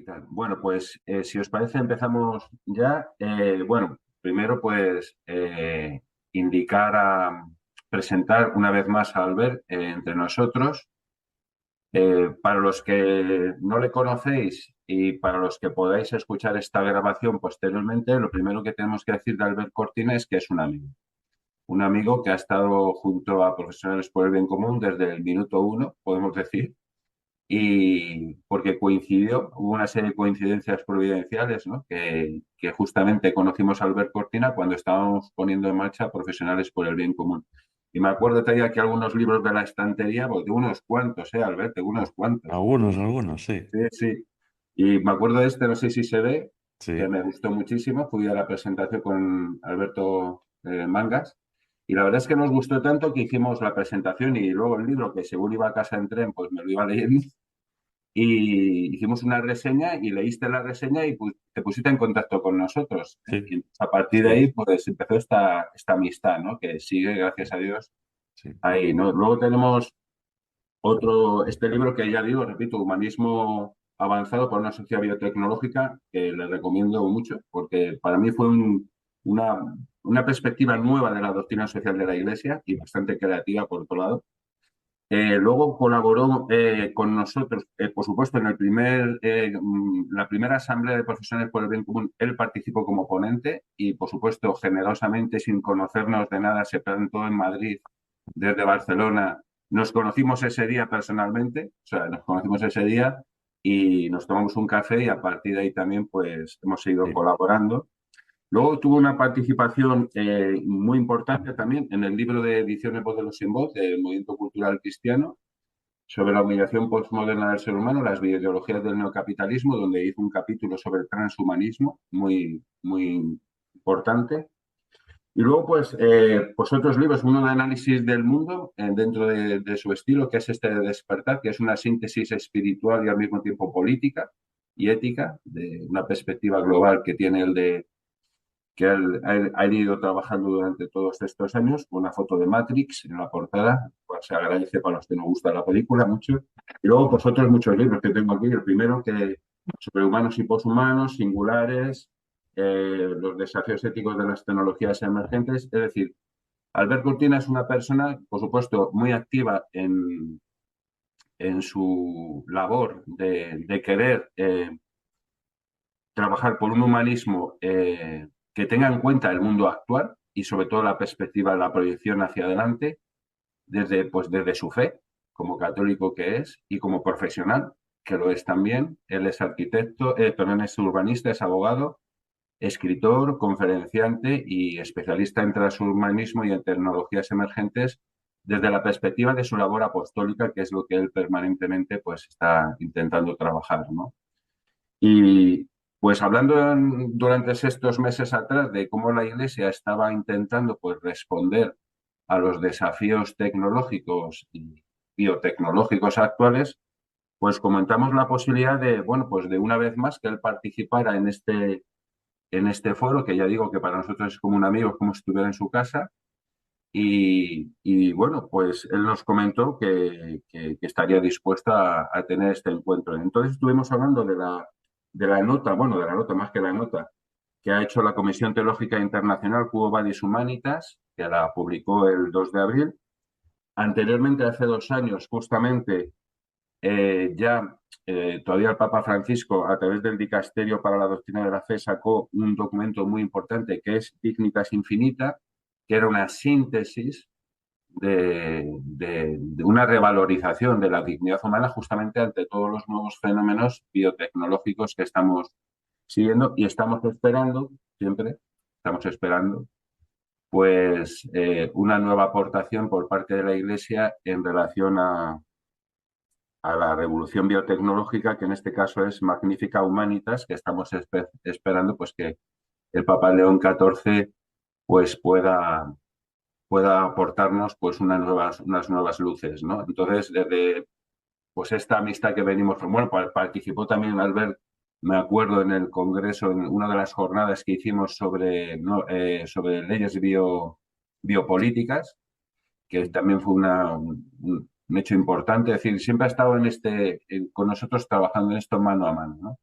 tal? Bueno, pues si os parece empezamos ya. Bueno, primero pues indicar a presentar una vez más a Albert entre nosotros. Para los que no le conocéis y para los que podáis escuchar esta grabación posteriormente, lo primero que tenemos que decir de Albert Cortina es que es un amigo. Un amigo que ha estado junto a Profesionales por el Bien Común desde el minuto uno, podemos decir, y porque coincidió, hubo una serie de coincidencias providenciales, ¿no? Que justamente conocimos a Albert Cortina cuando estábamos poniendo en marcha Profesionales por el Bien Común. Y me acuerdo todavía que algunos libros de la estantería, pues de unos cuantos, Albert, de unos cuantos. Algunos, sí. Sí, sí. Y me acuerdo de este, no sé si se ve, que Sí. me gustó muchísimo. Fui a la presentación con Alberto Mangas. Y la verdad es que nos gustó tanto que hicimos la presentación y luego el libro, que según iba a casa en tren, pues me lo iba leyendo. Y hicimos una reseña y leíste la reseña y te pusiste en contacto con nosotros. Sí, Y a partir de sí, ahí, pues empezó esta amistad, ¿no? Que sigue, gracias a Dios, sí. ahí, ¿no? Luego tenemos este libro que ya digo, repito, Humanismo avanzado por una sociedad biotecnológica, que le recomiendo mucho, porque para mí fue una, una perspectiva nueva de la doctrina social de la Iglesia y bastante creativa, por otro lado. Luego colaboró con nosotros, por supuesto, en la primera asamblea de profesionales por el bien común. Él participó como ponente y, por supuesto, generosamente, sin conocernos de nada, se plantó en Madrid desde Barcelona. Nos conocimos ese día personalmente, o sea, nos conocimos ese día y nos tomamos un café y a partir de ahí también, pues, hemos seguido Sí. colaborando. Luego tuvo una participación muy importante también en el libro de Ediciones Voz de los Sin Voz del Movimiento Cultural Cristiano sobre la humillación postmoderna del ser humano, las videologías del neocapitalismo, donde hizo un capítulo sobre el transhumanismo muy, muy importante. Y luego, pues otros libros, uno de análisis del mundo dentro de su estilo, que es este de Despertar, que es una síntesis espiritual y al mismo tiempo política y ética, de una perspectiva global que tiene el de que ha ido trabajando durante todos estos años, con una foto de Matrix en la portada, pues se agradece para los que nos gusta la película mucho. Y luego, pues otros muchos libros que tengo aquí. El primero que sobre humanos y poshumanos, singulares, los desafíos éticos de las tecnologías emergentes. Es decir, Albert Cortina es una persona, por supuesto, muy activa en su labor de querer trabajar por un humanismo que tenga en cuenta el mundo actual y sobre todo la perspectiva de la proyección hacia adelante desde su fe, como católico que es, y como profesional, que lo es también. Él es arquitecto, perdón, es urbanista, es abogado, escritor, conferenciante y especialista en transhumanismo y en tecnologías emergentes desde la perspectiva de su labor apostólica, que es lo que él permanentemente pues, está intentando trabajar, ¿no? Y pues hablando durante estos meses atrás de cómo la Iglesia estaba intentando pues responder a los desafíos tecnológicos y biotecnológicos actuales, pues comentamos la posibilidad de, bueno, pues de una vez más que él participara en este foro, que ya digo que para nosotros es como un amigo, es como si estuviera en su casa. Y bueno, pues él nos comentó que estaría dispuesto a tener este encuentro. Entonces estuvimos hablando de la nota, bueno, de la nota más que la nota, que ha hecho la Comisión Teológica Internacional Quo Vadis Humanitas, que la publicó el 2 de abril. Anteriormente, hace 2 años, justamente, ya todavía el Papa Francisco, a través del Dicasterio para la Doctrina de la Fe, sacó un documento muy importante que es Dignitas Infinita, que era una síntesis de una revalorización de la dignidad humana justamente ante todos los nuevos fenómenos biotecnológicos que estamos siguiendo y estamos esperando, siempre estamos esperando, pues una nueva aportación por parte de la Iglesia en relación a la revolución biotecnológica, que en este caso es Magnifica Humanitas, que estamos esperando pues que el Papa León XIV pues pueda aportarnos pues unas nuevas luces, ¿no? Entonces, desde pues esta amistad que venimos, bueno, participó también Albert, me acuerdo en el Congreso, en una de las jornadas que hicimos sobre, ¿no? Sobre leyes biopolíticas, que también fue un hecho importante, es decir, siempre ha estado con nosotros trabajando en esto mano a mano, ¿no?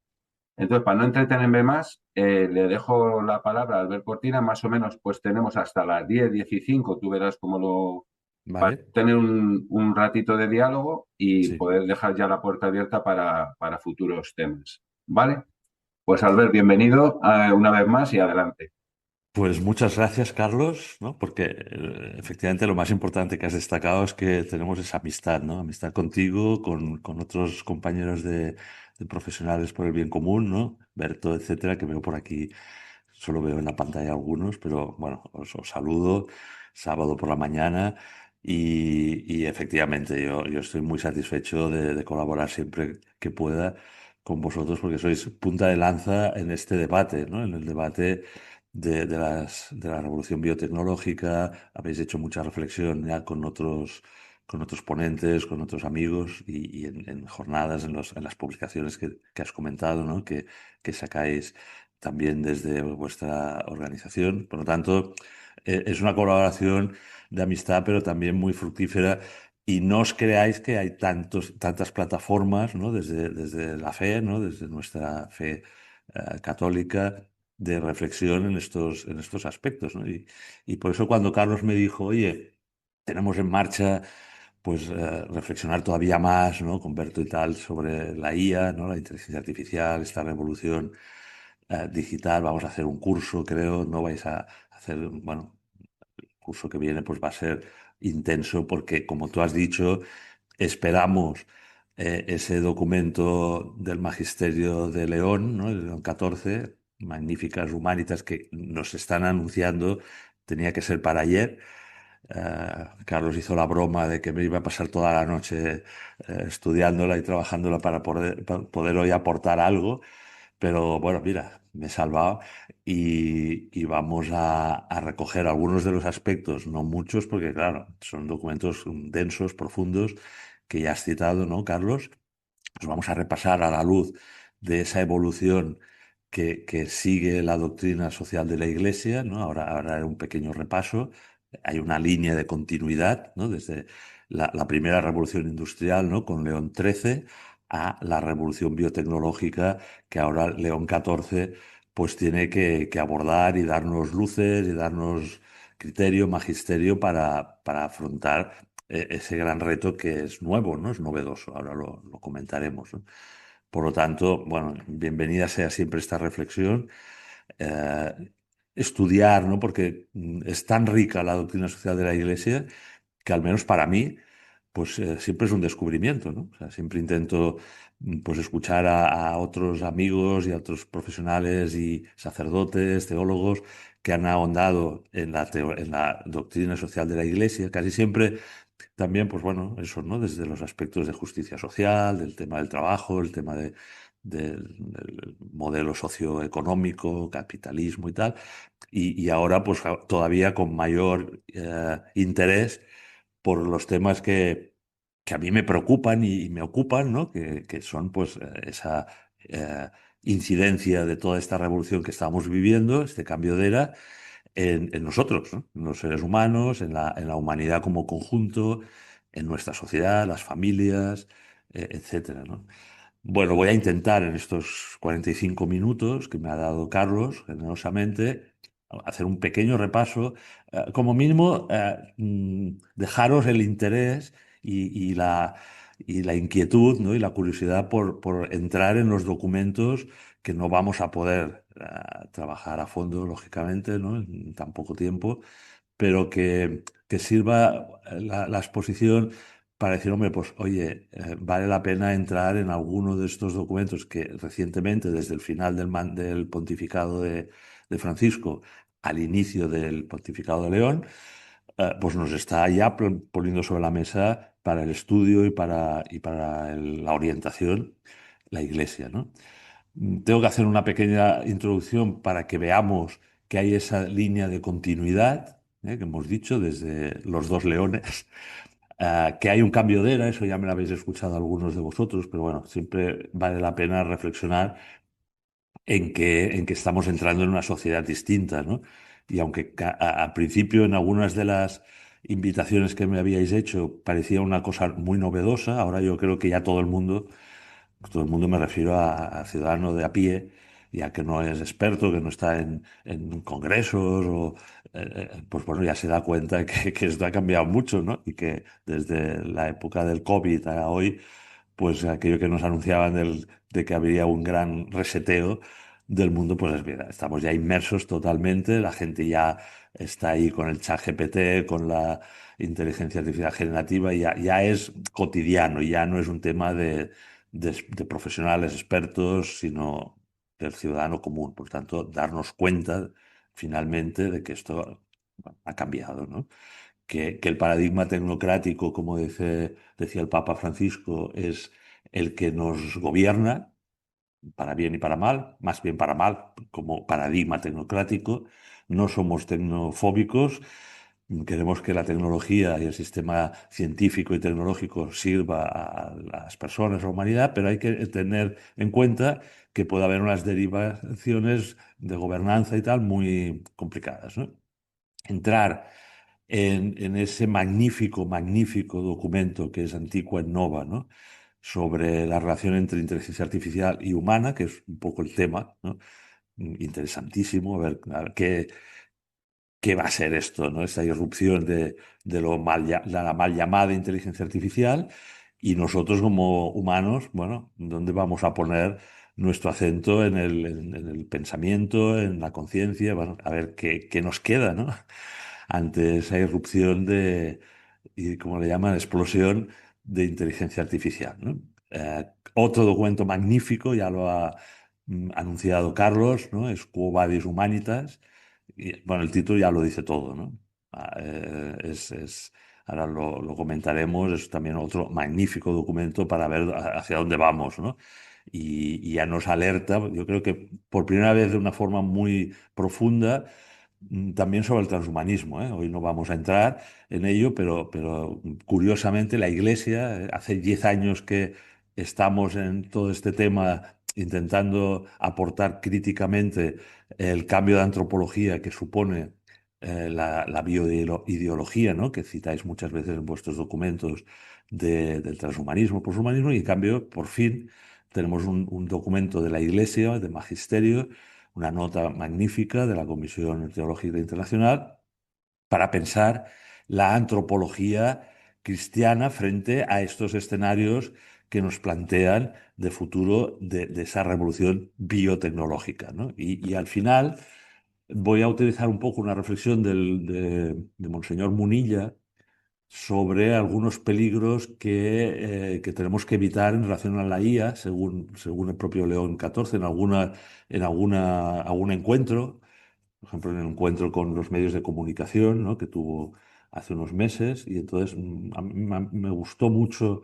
Entonces, para no entretenerme más, le dejo la palabra a Albert Cortina. Más o menos, pues tenemos hasta las 10:15. Tú verás cómo para ¿Vale? tener un ratito de diálogo y Sí. poder dejar ya la puerta abierta para futuros temas. ¿Vale? Pues Albert, bienvenido una vez más y adelante. Pues muchas gracias, Carlos, ¿no? Porque efectivamente lo más importante que has destacado es que tenemos esa amistad, ¿no? Amistad contigo, con otros compañeros de profesionales por el bien común, ¿no? Berto, etcétera, que veo por aquí, solo veo en la pantalla algunos, pero bueno, os saludo sábado por la mañana y efectivamente yo estoy muy satisfecho de colaborar siempre que pueda con vosotros porque sois punta de lanza en este debate, ¿no? En el debate de la revolución biotecnológica, habéis hecho mucha reflexión ya con otros ponentes, con otros amigos y en jornadas, en las publicaciones que has comentado, ¿no? Que sacáis también desde vuestra organización. Por lo tanto, es una colaboración de amistad, pero también muy fructífera. Y no os creáis que hay tantas plataformas, ¿no? Desde la fe, ¿no? Desde nuestra fe católica de reflexión en estos aspectos, ¿no? Y por eso cuando Carlos me dijo, oye, tenemos en marcha pues reflexionar todavía más, ¿no? Con Berto y tal sobre la IA, ¿no? La inteligencia artificial, esta revolución digital. Vamos a hacer un curso, creo, no vais a hacer, bueno, el curso que viene pues va a ser intenso porque, como tú has dicho, esperamos ese documento del Magisterio de León, ¿no? El León 14, Magníficas Humanitas, que nos están anunciando, tenía que ser para ayer. Carlos hizo la broma de que me iba a pasar toda la noche estudiándola y trabajándola para poder hoy aportar algo, pero bueno, mira, me he salvado y vamos a recoger algunos de los aspectos, no muchos, porque claro, son documentos densos, profundos, que ya has citado, ¿no, Carlos? Pues vamos a repasar a la luz de esa evolución que sigue la doctrina social de la Iglesia, ¿no? Ahora haré un pequeño repaso. Hay una línea de continuidad, ¿no? Desde la primera revolución industrial, ¿no? Con León XIII a la revolución biotecnológica que ahora León XIV pues tiene que abordar y darnos luces y darnos criterio, magisterio para afrontar ese gran reto que es nuevo, ¿no? Es novedoso, ahora lo comentaremos, ¿no? Por lo tanto, bueno, bienvenida sea siempre esta reflexión. eh, Estudiar, ¿no? Porque es tan rica la doctrina social de la Iglesia que al menos para mí, pues siempre es un descubrimiento, ¿no? O sea, siempre intento pues escuchar a otros amigos y a otros profesionales y sacerdotes, teólogos que han ahondado en la doctrina social de la Iglesia, casi siempre también, pues bueno, eso, ¿no? Desde los aspectos de justicia social, del tema del trabajo, el tema del modelo socioeconómico, capitalismo y tal. Y ahora, pues todavía con mayor interés por los temas que a mí me preocupan y me ocupan, ¿no? Que son, pues, esa eh, incidencia de toda esta revolución que estamos viviendo, este cambio de era en nosotros, ¿no? En los seres humanos, en la humanidad como conjunto, en nuestra sociedad, las familias, etcétera, ¿no? Bueno, voy a intentar en estos 45 minutos que me ha dado Carlos generosamente hacer un pequeño repaso, como mínimo dejaros el interés y y la inquietud, ¿no? Y la curiosidad por entrar en los documentos que no vamos a poder trabajar a fondo, lógicamente, ¿no? En tan poco tiempo, pero que sirva la exposición para decir, hombre, pues oye, vale la pena entrar en alguno de estos documentos que recientemente, desde el final del pontificado de Francisco al inicio del pontificado de León, pues nos está ya poniendo sobre la mesa para el estudio y para la orientación la Iglesia, ¿no? Tengo que hacer una pequeña introducción para que veamos que hay esa línea de continuidad, que hemos dicho desde los dos leones, que hay un cambio de era, eso ya me lo habéis escuchado algunos de vosotros, pero bueno, siempre vale la pena reflexionar en que estamos entrando en una sociedad distinta, ¿no? Y aunque al principio en algunas de las invitaciones que me habíais hecho parecía una cosa muy novedosa, ahora yo creo que ya todo el mundo todo el mundo me refiero a ciudadano de a pie, ya que no es experto, que no está en congresos, o, pues bueno, ya se da cuenta que esto ha cambiado mucho, ¿no? Y que desde la época del COVID a hoy, pues aquello que nos anunciaban de que habría un gran reseteo del mundo, pues es verdad, estamos ya inmersos totalmente, la gente ya está ahí con el chat GPT, con la inteligencia artificial generativa, y ya es cotidiano, ya no es un tema de profesionales expertos, sino del ciudadano común. Por tanto, darnos cuenta finalmente de que esto ha cambiado, ¿no? Que el paradigma tecnocrático, como decía el Papa Francisco, es el que nos gobierna, para bien y para mal, más bien para mal, como paradigma tecnocrático. No somos tecnofóbicos, queremos que la tecnología y el sistema científico y tecnológico sirva a las personas, a la humanidad, pero hay que tener en cuenta que puede haber unas derivaciones de gobernanza y tal muy complicadas, ¿no? Entrar en ese magnífico, magnífico documento que es Antigua Nova, ¿no? Sobre la relación entre inteligencia artificial y humana, que es un poco el tema, ¿no? Interesantísimo, a ver qué va a ser esto, ¿no? Esta irrupción de la mal llamada inteligencia artificial, y nosotros como humanos, bueno, ¿dónde vamos a poner nuestro acento en el pensamiento, en la conciencia? Bueno, a ver qué nos queda, ¿no? Ante esa irrupción y como le llaman, explosión de inteligencia artificial, ¿no? Otro documento magnífico, ya lo ha anunciado Carlos, ¿no? Es Quo Vadis Humanitas. Y, bueno, el título ya lo dice todo, ¿no? Ahora lo comentaremos, es también otro magnífico documento para ver hacia dónde vamos, ¿no? Y ya nos alerta, yo creo que por primera vez de una forma muy profunda, también sobre el transhumanismo, ¿eh? Hoy no vamos a entrar en ello, pero curiosamente la Iglesia, hace 10 años que estamos en todo este tema intentando aportar críticamente el cambio de antropología que supone la bioideología, ¿no? Que citáis muchas veces en vuestros documentos del transhumanismo, poshumanismo, y en cambio, por fin, tenemos un documento de la Iglesia, de Magisterio, una nota magnífica de la Comisión Teológica Internacional para pensar la antropología cristiana frente a estos escenarios que nos plantean de futuro de esa revolución biotecnológica, ¿no? Y al final voy a utilizar un poco una reflexión de Monseñor Munilla sobre algunos peligros que tenemos que evitar en relación a la IA, según el propio León XIV, algún encuentro, por ejemplo, en el encuentro con los medios de comunicación, ¿no? Que tuvo hace unos meses. Y entonces a mí me gustó mucho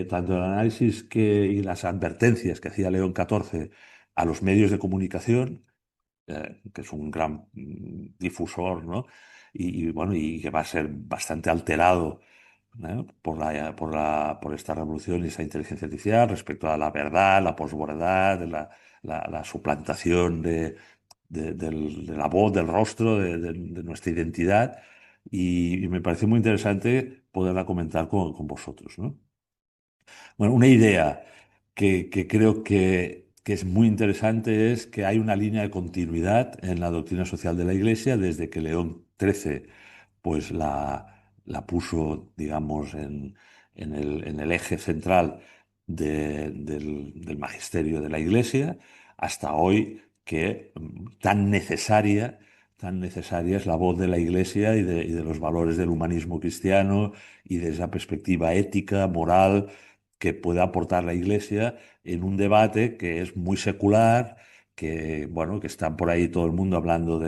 tanto el análisis y las advertencias que hacía León XIV a los medios de comunicación, que es un gran difusor, ¿no? Bueno, y que va a ser bastante alterado, ¿no? por esta revolución y esa inteligencia artificial respecto a la verdad, la posverdad, la suplantación de la voz, del rostro, de nuestra identidad. Y me pareció muy interesante poderla comentar con vosotros, ¿no? Bueno, una idea que creo que es muy interesante es que hay una línea de continuidad en la doctrina social de la Iglesia desde que León XIII pues la puso, digamos, en el eje central del magisterio de la Iglesia, hasta hoy, que tan necesaria es la voz de la Iglesia y de los valores del humanismo cristiano y de esa perspectiva ética, moral, que puede aportar la Iglesia en un debate que es muy secular, que, bueno, que está por ahí todo el mundo hablando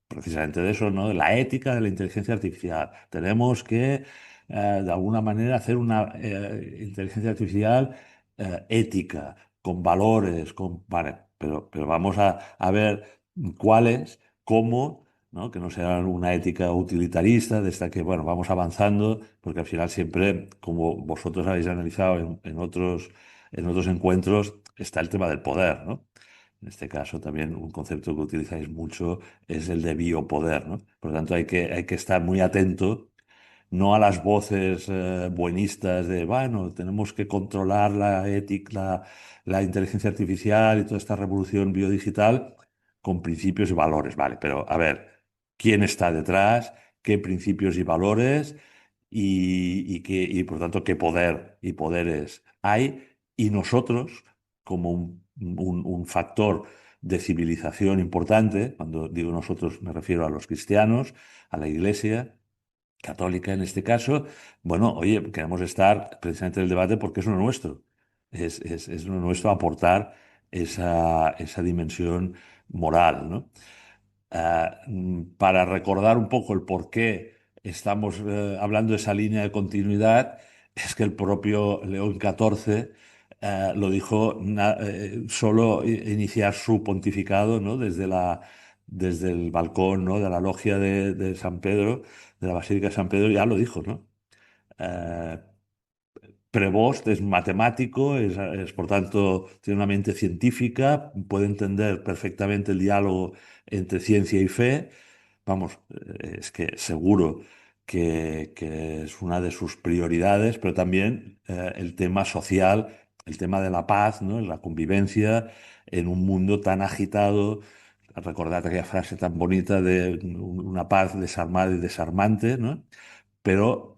precisamente de eso, ¿no? De la ética de la inteligencia artificial. Tenemos que, de alguna manera, hacer una inteligencia artificial ética, con valores, vale, pero vamos a ver cuáles, cómo, ¿no? Que no sea una ética utilitarista, de esta que, bueno, vamos avanzando, porque al final siempre, como vosotros habéis analizado en otros encuentros, está el tema del poder, ¿no? En este caso también un concepto que utilizáis mucho es el de biopoder, ¿no? Por lo tanto hay que estar muy atento no a las voces buenistas de, bueno, tenemos que controlar la ética, la inteligencia artificial y toda esta revolución biodigital con principios y valores, vale, pero a ver, ¿quién está detrás? ¿Qué principios y valores? Y por tanto, ¿qué poder y poderes hay? Y nosotros, como un factor de civilización importante, cuando digo nosotros me refiero a los cristianos, a la Iglesia católica en este caso, bueno, oye, queremos estar precisamente en el debate porque es lo nuestro, es lo nuestro aportar esa dimensión moral, ¿no? Para recordar un poco el por qué estamos hablando de esa línea de continuidad, es que el propio León XIV lo dijo solo iniciar su pontificado, ¿no? Desde el balcón, ¿no? De la logia de San Pedro, de la Basílica de San Pedro, ya lo dijo, ¿no? Eh, Prevost es matemático, por tanto tiene una mente científica, puede entender perfectamente el diálogo entre ciencia y fe. Vamos, es que seguro que es una de sus prioridades, pero también el tema social, el tema de la paz, ¿no? La convivencia en un mundo tan agitado. Recordad aquella frase tan bonita de una paz desarmada y desarmante, ¿no? Pero,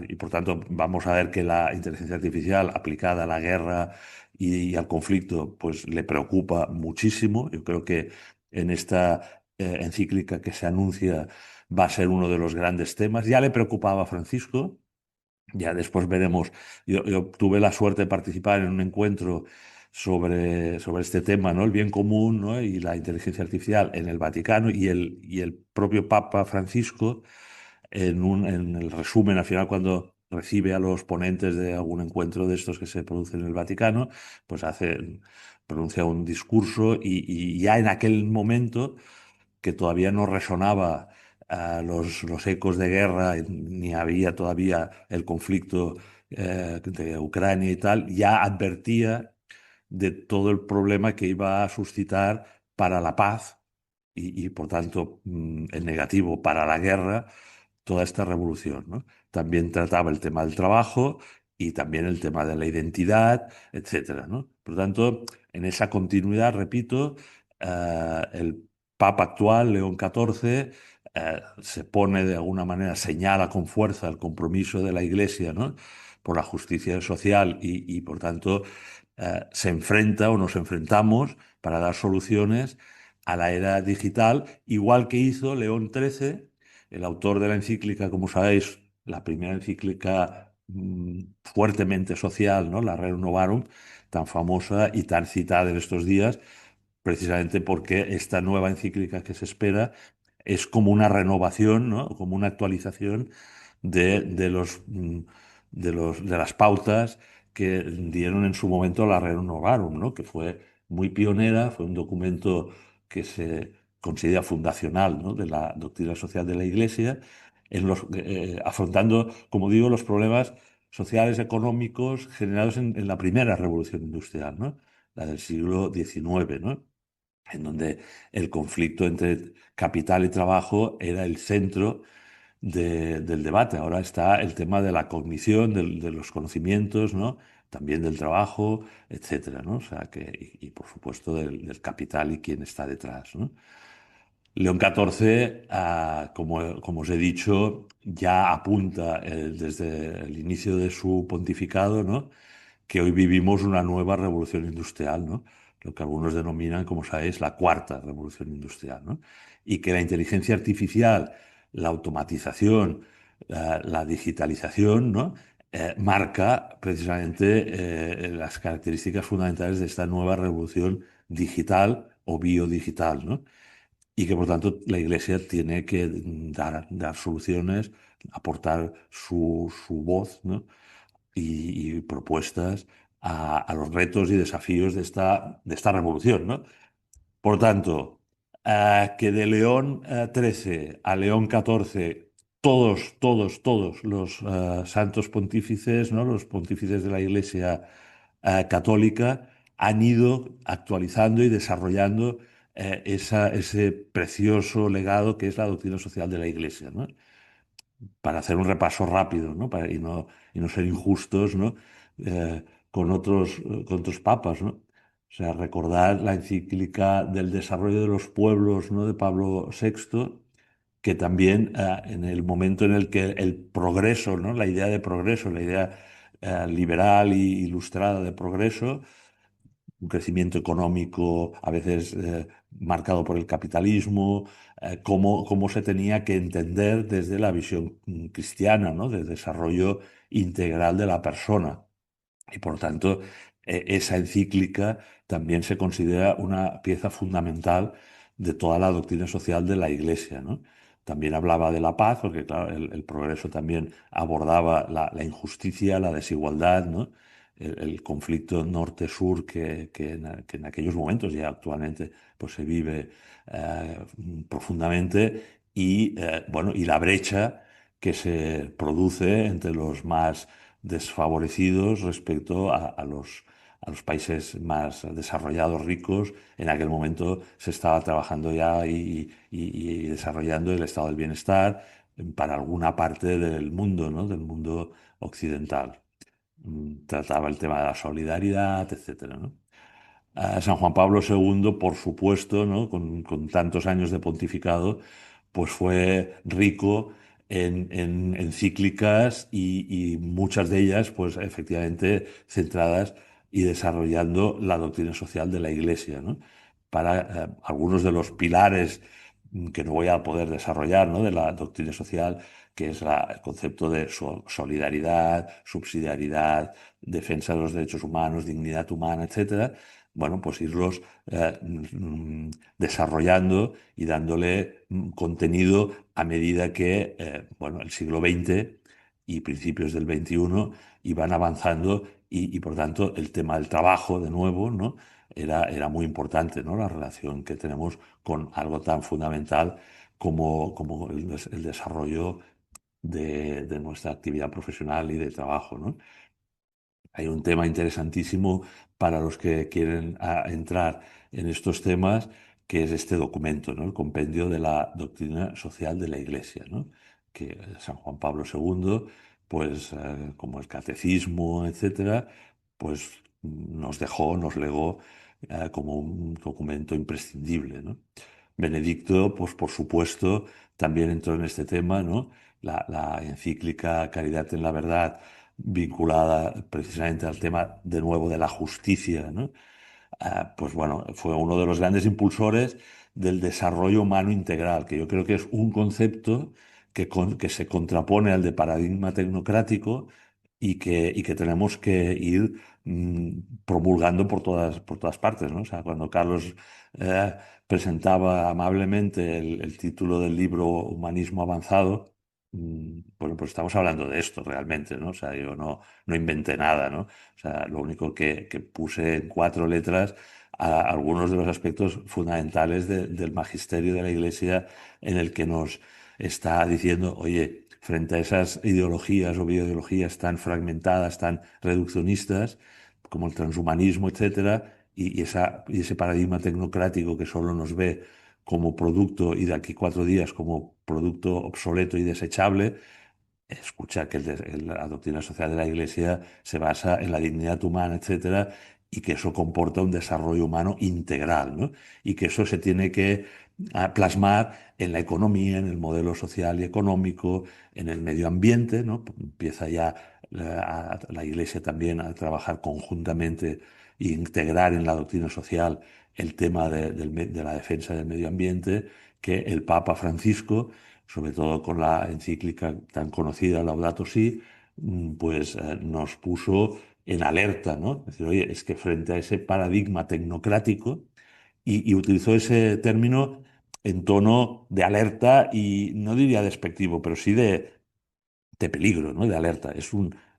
y por tanto, vamos a ver que la inteligencia artificial aplicada a la guerra y al conflicto, pues le preocupa muchísimo. Yo creo que en esta encíclica que se anuncia va a ser uno de los grandes temas. Ya le preocupaba a Francisco, ya después veremos. Yo tuve la suerte de participar en un encuentro sobre este tema, ¿no? El bien común, ¿no? Y la inteligencia artificial en el Vaticano y el propio Papa Francisco en el resumen, al final, cuando recibe a los ponentes de algún encuentro de estos que se producen en el Vaticano, pues pronuncia un discurso y ya en aquel momento que todavía no resonaba los ecos de guerra, ni había todavía el conflicto de Ucrania y tal, ya advertía de todo el problema que iba a suscitar para la paz por tanto, en negativo para la guerra, toda esta revolución, ¿no? También trataba el tema del trabajo y también el tema de la identidad, etcétera, ¿no? Por lo tanto, en esa continuidad, repito, el Papa actual, León XIV, se pone de alguna manera, señala con fuerza el compromiso de la Iglesia, ¿no? Por la justicia social por tanto, se enfrenta o nos enfrentamos para dar soluciones a la era digital, igual que hizo León XIII, el autor de la encíclica, como sabéis, la primera encíclica fuertemente social, ¿no? La Rerum Novarum, tan famosa y tan citada en estos días, precisamente porque esta nueva encíclica que se espera es como una renovación, ¿no? Como una actualización de las pautas que dieron en su momento la Rerum Novarum, ¿no? Que fue muy pionera, fue un documento que se considera fundacional, ¿no? De la doctrina social de la Iglesia, afrontando, como digo, los problemas sociales, económicos generados en la primera revolución industrial, ¿no? La del siglo XIX, ¿no? En donde el conflicto entre capital y trabajo era el centro del debate. Ahora está el tema de la cognición, de los conocimientos, ¿no? También del trabajo, etcétera, ¿no? O sea y por supuesto del capital y quién está detrás, ¿no? León XIV, como os he dicho, ya apunta desde el inicio de su pontificado, ¿no? Que hoy vivimos una nueva revolución industrial, ¿no? Lo que algunos denominan, como sabéis, la cuarta revolución industrial, ¿no? Y que la inteligencia artificial, la automatización, la digitalización, ¿no? Marca precisamente las características fundamentales de esta nueva revolución digital o biodigital, ¿no? Y que por tanto la Iglesia tiene que dar soluciones, aportar su voz, ¿no? Y propuestas a los retos y desafíos de esta revolución, ¿no? Por tanto, que de León XIII a León XIV, todos los santos pontífices, ¿no? Los pontífices de la Iglesia católica han ido actualizando y desarrollando ese precioso legado que es la doctrina social de la Iglesia, ¿no? para hacer un repaso rápido, ¿no? Y no ser injustos, ¿no? Eh, con otros papas, ¿no? O sea, recordar la encíclica del desarrollo de los pueblos, ¿no? De Pablo VI, que también en el momento en el que el progreso, ¿no? La idea de progreso, la idea liberal y ilustrada de progreso, un crecimiento económico a veces marcado por el capitalismo, cómo se tenía que entender desde la visión cristiana, ¿no? De desarrollo integral de la persona. Y por tanto, esa encíclica también se considera una pieza fundamental de toda la doctrina social de la Iglesia, ¿no? También hablaba de la paz, porque claro, el progreso también abordaba la injusticia, la desigualdad, ¿no? El conflicto norte-sur que en aquellos momentos y actualmente pues, se vive eh, profundamente bueno, y la brecha que se produce entre los más desfavorecidos respecto a los países más desarrollados, ricos. En aquel momento se estaba trabajando ya y desarrollando el estado del bienestar para alguna parte del mundo, ¿no? Del mundo occidental. Trataba el tema de la solidaridad, etcétera, ¿no? San Juan Pablo II, por supuesto, ¿no? Con tantos años de pontificado, pues fue rico en encíclicas y muchas de ellas, pues efectivamente centradas y desarrollando la doctrina social de la Iglesia, ¿no? Para algunos de los pilares que no voy a poder desarrollar, ¿no? De la doctrina social, que es el concepto de solidaridad, subsidiariedad, defensa de los derechos humanos, dignidad humana, etcétera. Bueno, pues irlos desarrollando y dándole contenido a medida que, bueno, el siglo XX y principios del XXI iban avanzando y, por tanto, el tema del trabajo, de nuevo, ¿no? Era muy importante, ¿no? La relación que tenemos con algo tan fundamental como el desarrollo de nuestra actividad profesional y de trabajo, ¿no? Hay un tema interesantísimo para los que quieren entrar en estos temas, que es este documento, ¿no? El Compendio de la Doctrina Social de la Iglesia, ¿no? Que San Juan Pablo II, pues como el catecismo, etcétera, pues nos dejó, nos legó como un documento imprescindible, ¿no? Benedicto, pues por supuesto, también entró en este tema, ¿no? La encíclica Caridad en la Verdad, vinculada precisamente al tema de nuevo de la justicia, ¿no? Pues bueno, fue uno de los grandes impulsores del desarrollo humano integral, que yo creo que es un concepto que se contrapone al de paradigma tecnocrático y que tenemos que ir promulgando por todas partes, ¿no? O sea, cuando Carlos eh, presentaba amablemente el título del libro Humanismo Avanzado, bueno, pues estamos hablando de esto realmente, ¿no? O sea, yo no inventé nada, ¿no? O sea, lo único que puse en cuatro letras algunos de los aspectos fundamentales del magisterio de la Iglesia en el que nos está diciendo, oye, frente a esas ideologías o bioideologías tan fragmentadas, tan reduccionistas, como el transhumanismo, etcétera, y ese paradigma tecnocrático que solo nos ve como producto y de aquí 4 días como producto obsoleto y desechable, escuchar que la doctrina social de la Iglesia se basa en la dignidad humana, etcétera, y que eso comporta un desarrollo humano integral, ¿no? Y que eso se tiene que plasmar en la economía, en el modelo social y económico, en el medio ambiente, ¿no? Empieza ya la Iglesia también a trabajar conjuntamente e integrar en la doctrina social el tema de la defensa del medio ambiente, que el Papa Francisco, sobre todo con la encíclica tan conocida Laudato Si, pues nos puso en alerta, ¿no? Es decir, oye, es que frente a ese paradigma tecnocrático, y utilizó ese término en tono de alerta y no diría despectivo, pero sí de peligro, ¿no? De alerta.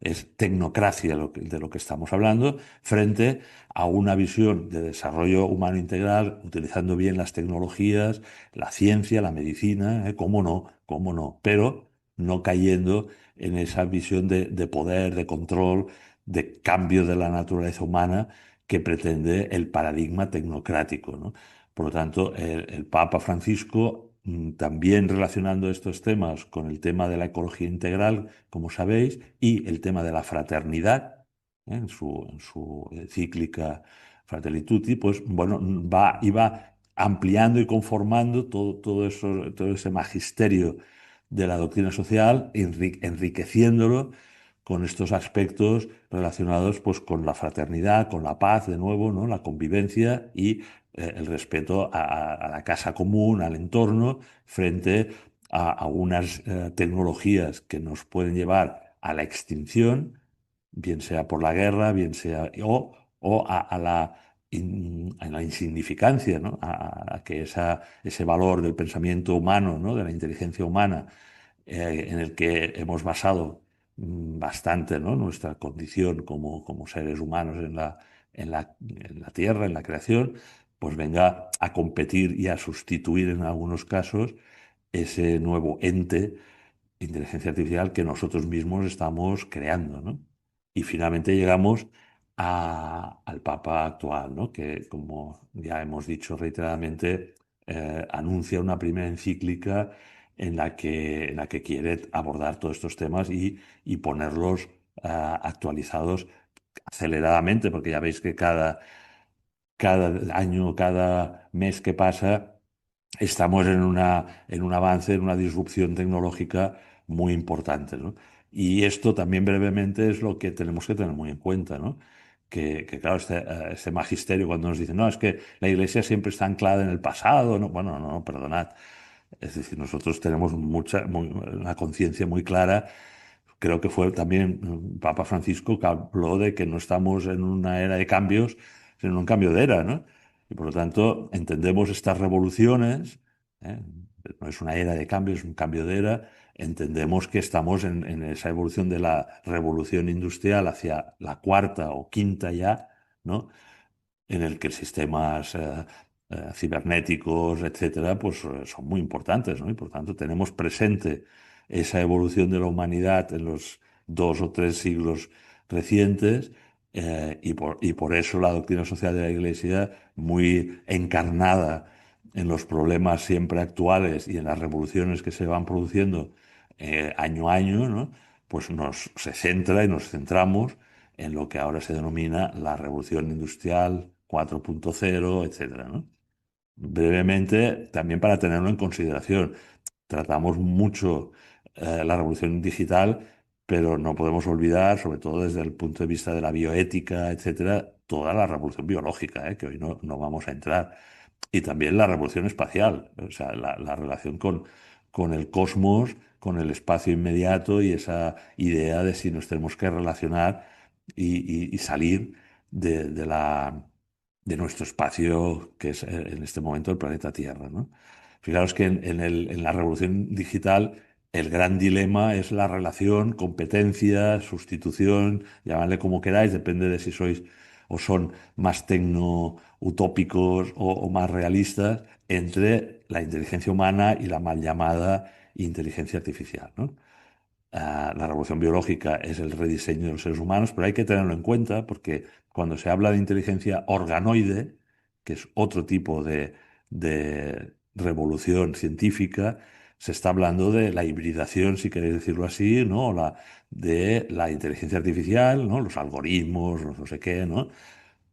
Es tecnocracia de lo que estamos hablando frente a una visión de desarrollo humano integral, utilizando bien las tecnologías, la ciencia, la medicina, cómo no, pero no cayendo en esa visión de poder, de control, de cambio de la naturaleza humana que pretende el paradigma tecnocrático, ¿no? Por lo tanto, el Papa Francisco también relacionando estos temas con el tema de la ecología integral, como sabéis, y el tema de la fraternidad, en su cíclica Fratelli Tutti, pues bueno, iba ampliando y conformando todo eso, todo ese magisterio de la doctrina social, enriqueciéndolo con estos aspectos relacionados pues con la fraternidad, con la paz, de nuevo, ¿no? La convivencia y el respeto a la casa común, al entorno, frente a unas tecnologías que nos pueden llevar a la extinción, bien sea por la guerra, bien sea, o a la insignificancia, ¿no? A que ese valor del pensamiento humano, ¿no? De la inteligencia humana, en el que hemos basado bastante, ¿no? Nuestra condición como seres humanos en la Tierra, en la creación, pues venga a competir y a sustituir en algunos casos ese nuevo ente, inteligencia artificial, que nosotros mismos estamos creando, ¿no? Y finalmente llegamos al Papa actual, ¿no? Que, como ya hemos dicho reiteradamente, anuncia una primera encíclica en la que quiere abordar todos estos temas y ponerlos actualizados aceleradamente, porque ya veis que cada año, cada mes que pasa, estamos en un avance, en una disrupción tecnológica muy importante, ¿no? Y esto también brevemente es lo que tenemos que tener muy en cuenta, ¿no? Que, claro, este magisterio cuando nos dicen, no, es que la Iglesia siempre está anclada en el pasado, ¿no? Bueno, no, no, perdonad. Es decir, nosotros tenemos una conciencia muy clara. Creo que fue también Papa Francisco que habló de que no estamos en una era de cambios, sino en un cambio de era, ¿no? Y por lo tanto entendemos estas revoluciones, ¿eh? No es una era de cambios, es un cambio de era. Entendemos que estamos en esa evolución de la revolución industrial hacia la cuarta o quinta ya, ¿no? En el que sistemas cibernéticos, etcétera, pues son muy importantes, ¿no? Y por tanto tenemos presente esa evolución de la humanidad en los 2 o 3 siglos recientes, y por eso la doctrina social de la Iglesia, muy encarnada en los problemas siempre actuales y en las revoluciones que se van produciendo año a año, ¿no? Pues se centra y nos centramos en lo que ahora se denomina la revolución industrial 4.0, etcétera, ¿no? Brevemente, también para tenerlo en consideración, tratamos mucho la revolución digital, pero no podemos olvidar, sobre todo desde el punto de vista de la bioética, etcétera, toda la revolución biológica, que hoy no vamos a entrar. Y también la revolución espacial, o sea, la relación con el cosmos, con el espacio inmediato y esa idea de si nos tenemos que relacionar y salir de nuestro espacio, que es en este momento el planeta Tierra, ¿no? Fijaros que en la revolución digital el gran dilema es la relación, competencia, sustitución, llamadle como queráis, depende de si sois o son más tecno-utópicos o más realistas, entre la inteligencia humana y la mal llamada inteligencia artificial, ¿no? La revolución biológica es el rediseño de los seres humanos, pero hay que tenerlo en cuenta porque cuando se habla de inteligencia organoide, que es otro tipo de revolución científica, se está hablando de la hibridación, si queréis decirlo así, ¿no? De la inteligencia artificial, ¿no? Los algoritmos, los no sé qué, ¿no?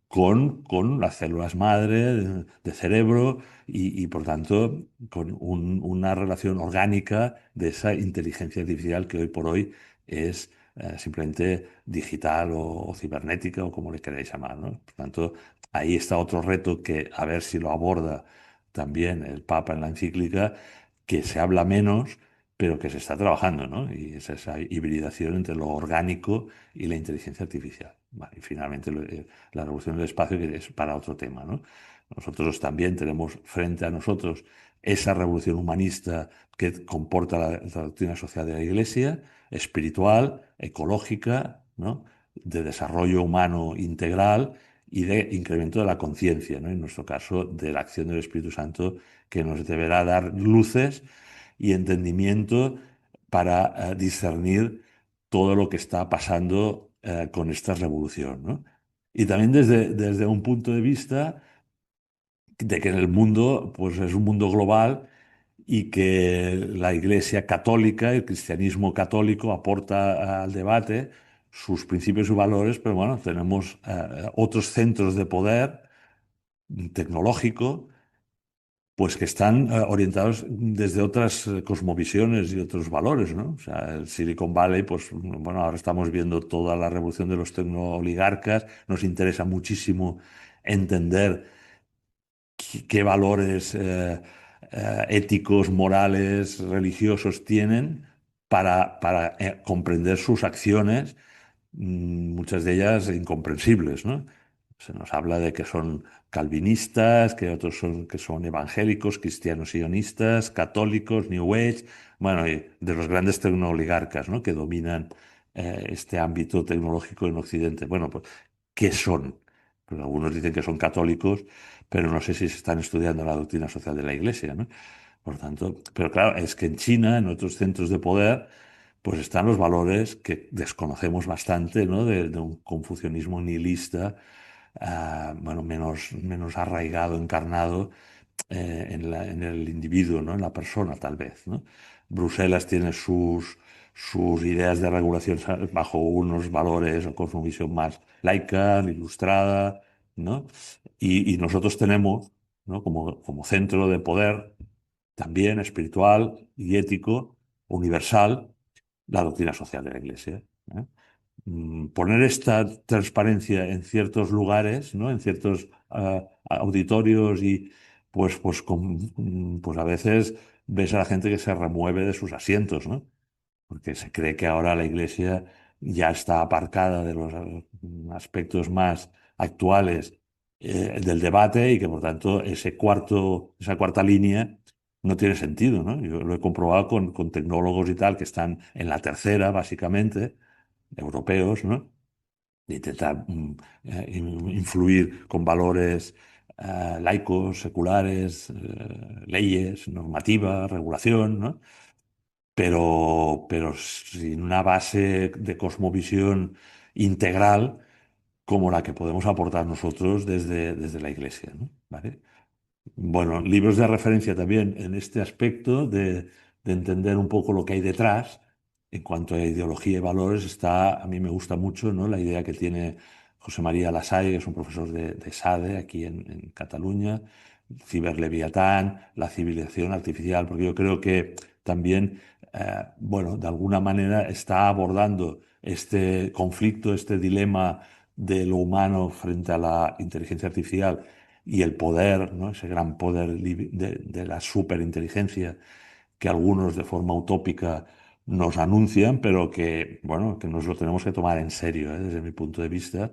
Con las células madre de cerebro y, por tanto, con una relación orgánica de esa inteligencia artificial que hoy por hoy es simplemente digital o cibernética o como le queráis llamar, ¿no? Por tanto, ahí está otro reto que a ver si lo aborda también el Papa en la encíclica, que se habla menos, pero que se está trabajando, ¿no? Y es esa hibridación entre lo orgánico y la inteligencia artificial. Vale, y finalmente la revolución del espacio, que es para otro tema, ¿no? Nosotros también tenemos frente a nosotros esa revolución humanista que comporta la doctrina social de la Iglesia, espiritual, ecológica, ¿no? De desarrollo humano integral y de incremento de la conciencia, ¿no? En nuestro caso, de la acción del Espíritu Santo, que nos deberá dar luces y entendimiento para discernir todo lo que está pasando con esta revolución, ¿no? Y también desde un punto de vista de que en el mundo, pues es un mundo global y que la Iglesia católica, el cristianismo católico aporta al debate sus principios y valores, pero bueno, tenemos otros centros de poder tecnológico, pues que están orientados desde otras cosmovisiones y otros valores, ¿no? O sea, el Silicon Valley, pues bueno, ahora estamos viendo toda la revolución de los tecnooligarcas, nos interesa muchísimo entender qué valores éticos, morales, religiosos tienen para comprender sus acciones, muchas de ellas incomprensibles, ¿no? Se nos habla de que son calvinistas, que otros son, que son evangélicos, cristianos sionistas, católicos, New Age, bueno, y de los grandes tecnooligarcas, ¿no? Que dominan este ámbito tecnológico en Occidente. Bueno, pues, ¿qué son? Pues algunos dicen que son católicos, pero no sé si se están estudiando la doctrina social de la Iglesia, ¿no? Por tanto, pero claro, es que en China, en otros centros de poder, pues están los valores que desconocemos bastante, ¿no? De un confucianismo nihilista, bueno, menos arraigado, encarnado en el individuo, ¿no? En la persona, tal vez, ¿no? Bruselas tiene sus ideas de regulación bajo unos valores o con una visión más laica, ilustrada, ¿no? Y nosotros tenemos, ¿no? Como centro de poder también espiritual y ético, universal, la doctrina social de la Iglesia. ¿Eh? Poner esta transparencia en ciertos lugares, ¿no? En ciertos auditorios y pues a veces ves a la gente que se remueve de sus asientos, ¿no? Porque se cree que ahora la Iglesia ya está aparcada de los aspectos más actuales del debate y que por tanto esa cuarta línea no tiene sentido, ¿no? Yo lo he comprobado con tecnólogos y tal que están en la tercera, básicamente, europeos, ¿no? De intentar influir con valores laicos, seculares, leyes, normativa, regulación, ¿no? Pero sin una base de cosmovisión integral como la que podemos aportar nosotros desde la Iglesia, ¿no? ¿Vale? Bueno, libros de referencia también en este aspecto de entender un poco lo que hay detrás en cuanto a ideología y valores está, a mí me gusta mucho, ¿no? La idea que tiene José María Lasalle, que es un profesor de SADE aquí en Cataluña, Ciberleviatán, la civilización artificial, porque yo creo que también, bueno, de alguna manera está abordando este conflicto, este dilema de lo humano frente a la inteligencia artificial y el poder, ¿no? Ese gran poder de la superinteligencia que algunos de forma utópica nos anuncian, pero que, bueno, que nos lo tenemos que tomar en serio, desde mi punto de vista,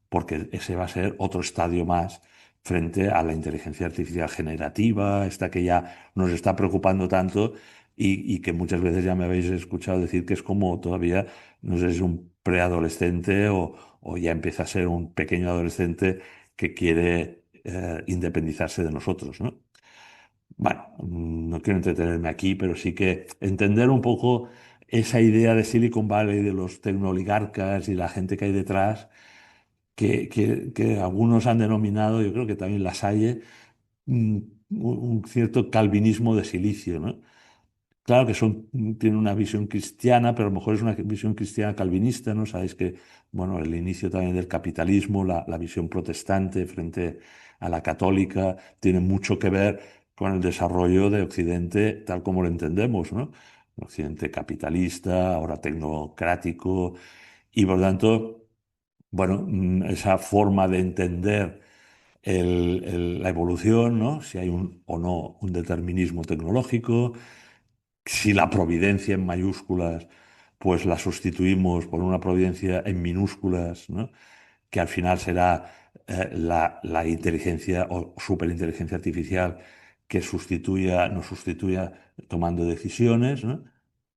porque ese va a ser otro estadio más frente a la inteligencia artificial generativa, esta que ya nos está preocupando tanto y que muchas veces ya me habéis escuchado decir que es como todavía, no sé si es un preadolescente o ya empieza a ser un pequeño adolescente que quiere independizarse de nosotros, ¿no? Bueno, no quiero entretenerme aquí, pero sí que entender un poco esa idea de Silicon Valley, de los tecnooligarcas y la gente que hay detrás, que algunos han denominado, yo creo que también Lasalle, mm, un cierto calvinismo de silicio, ¿no? Claro que tienen una visión cristiana, pero a lo mejor es una visión cristiana calvinista, ¿no? Sabéis que, bueno, el inicio también del capitalismo, la visión protestante frente a la católica, tiene mucho que ver con el desarrollo de Occidente tal como lo entendemos, ¿no? Occidente capitalista, ahora tecnocrático, y por tanto, bueno, esa forma de entender la evolución, ¿no? Si hay un o no un determinismo tecnológico, si la providencia en mayúsculas, pues la sustituimos por una providencia en minúsculas, ¿no? Que al final será la inteligencia o superinteligencia artificial que nos sustituya tomando decisiones, ¿no?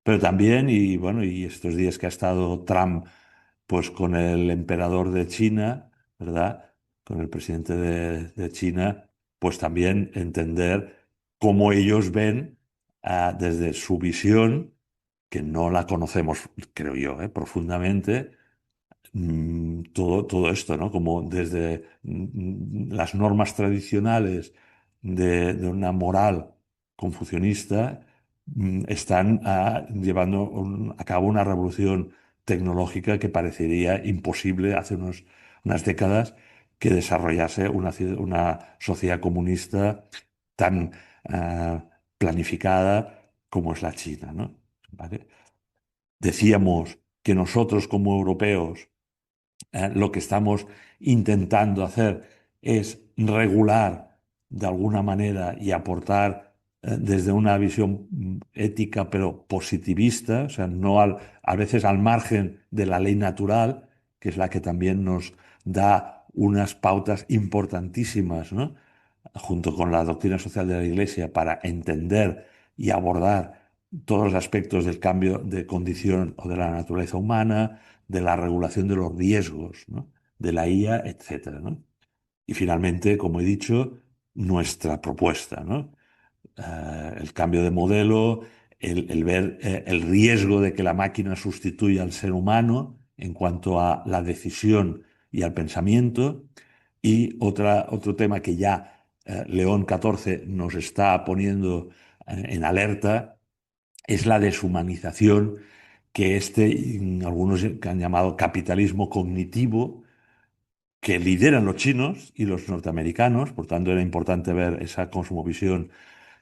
Pero también, y bueno, y estos días que ha estado Trump, pues con el emperador de China, ¿verdad? Con el presidente de China, pues también entender cómo ellos ven desde su visión, que no la conocemos, creo yo, profundamente, todo esto, ¿no? Como desde las normas tradicionales de una moral confucionista, están llevando a cabo una revolución tecnológica que parecería imposible hace unas décadas que desarrollase una sociedad comunista tan planificada como es la China, ¿no? ¿Vale? Decíamos que nosotros como europeos lo que estamos intentando hacer es regular de alguna manera y aportar desde una visión ética pero positivista, o sea, no a veces al margen de la ley natural, que es la que también nos da unas pautas importantísimas, ¿no? Junto con la doctrina social de la Iglesia para entender y abordar todos los aspectos del cambio de condición o de la naturaleza humana, de la regulación de los riesgos, ¿no? De la IA, etcétera, ¿no? Y finalmente, como he dicho, nuestra propuesta, ¿no? El cambio de modelo, el ver el riesgo de que la máquina sustituya al ser humano en cuanto a la decisión y al pensamiento. Y otro tema que ya León XIV nos está poniendo en alerta es la deshumanización que algunos que han llamado capitalismo cognitivo, que lideran los chinos y los norteamericanos. Por tanto, era importante ver esa cosmovisión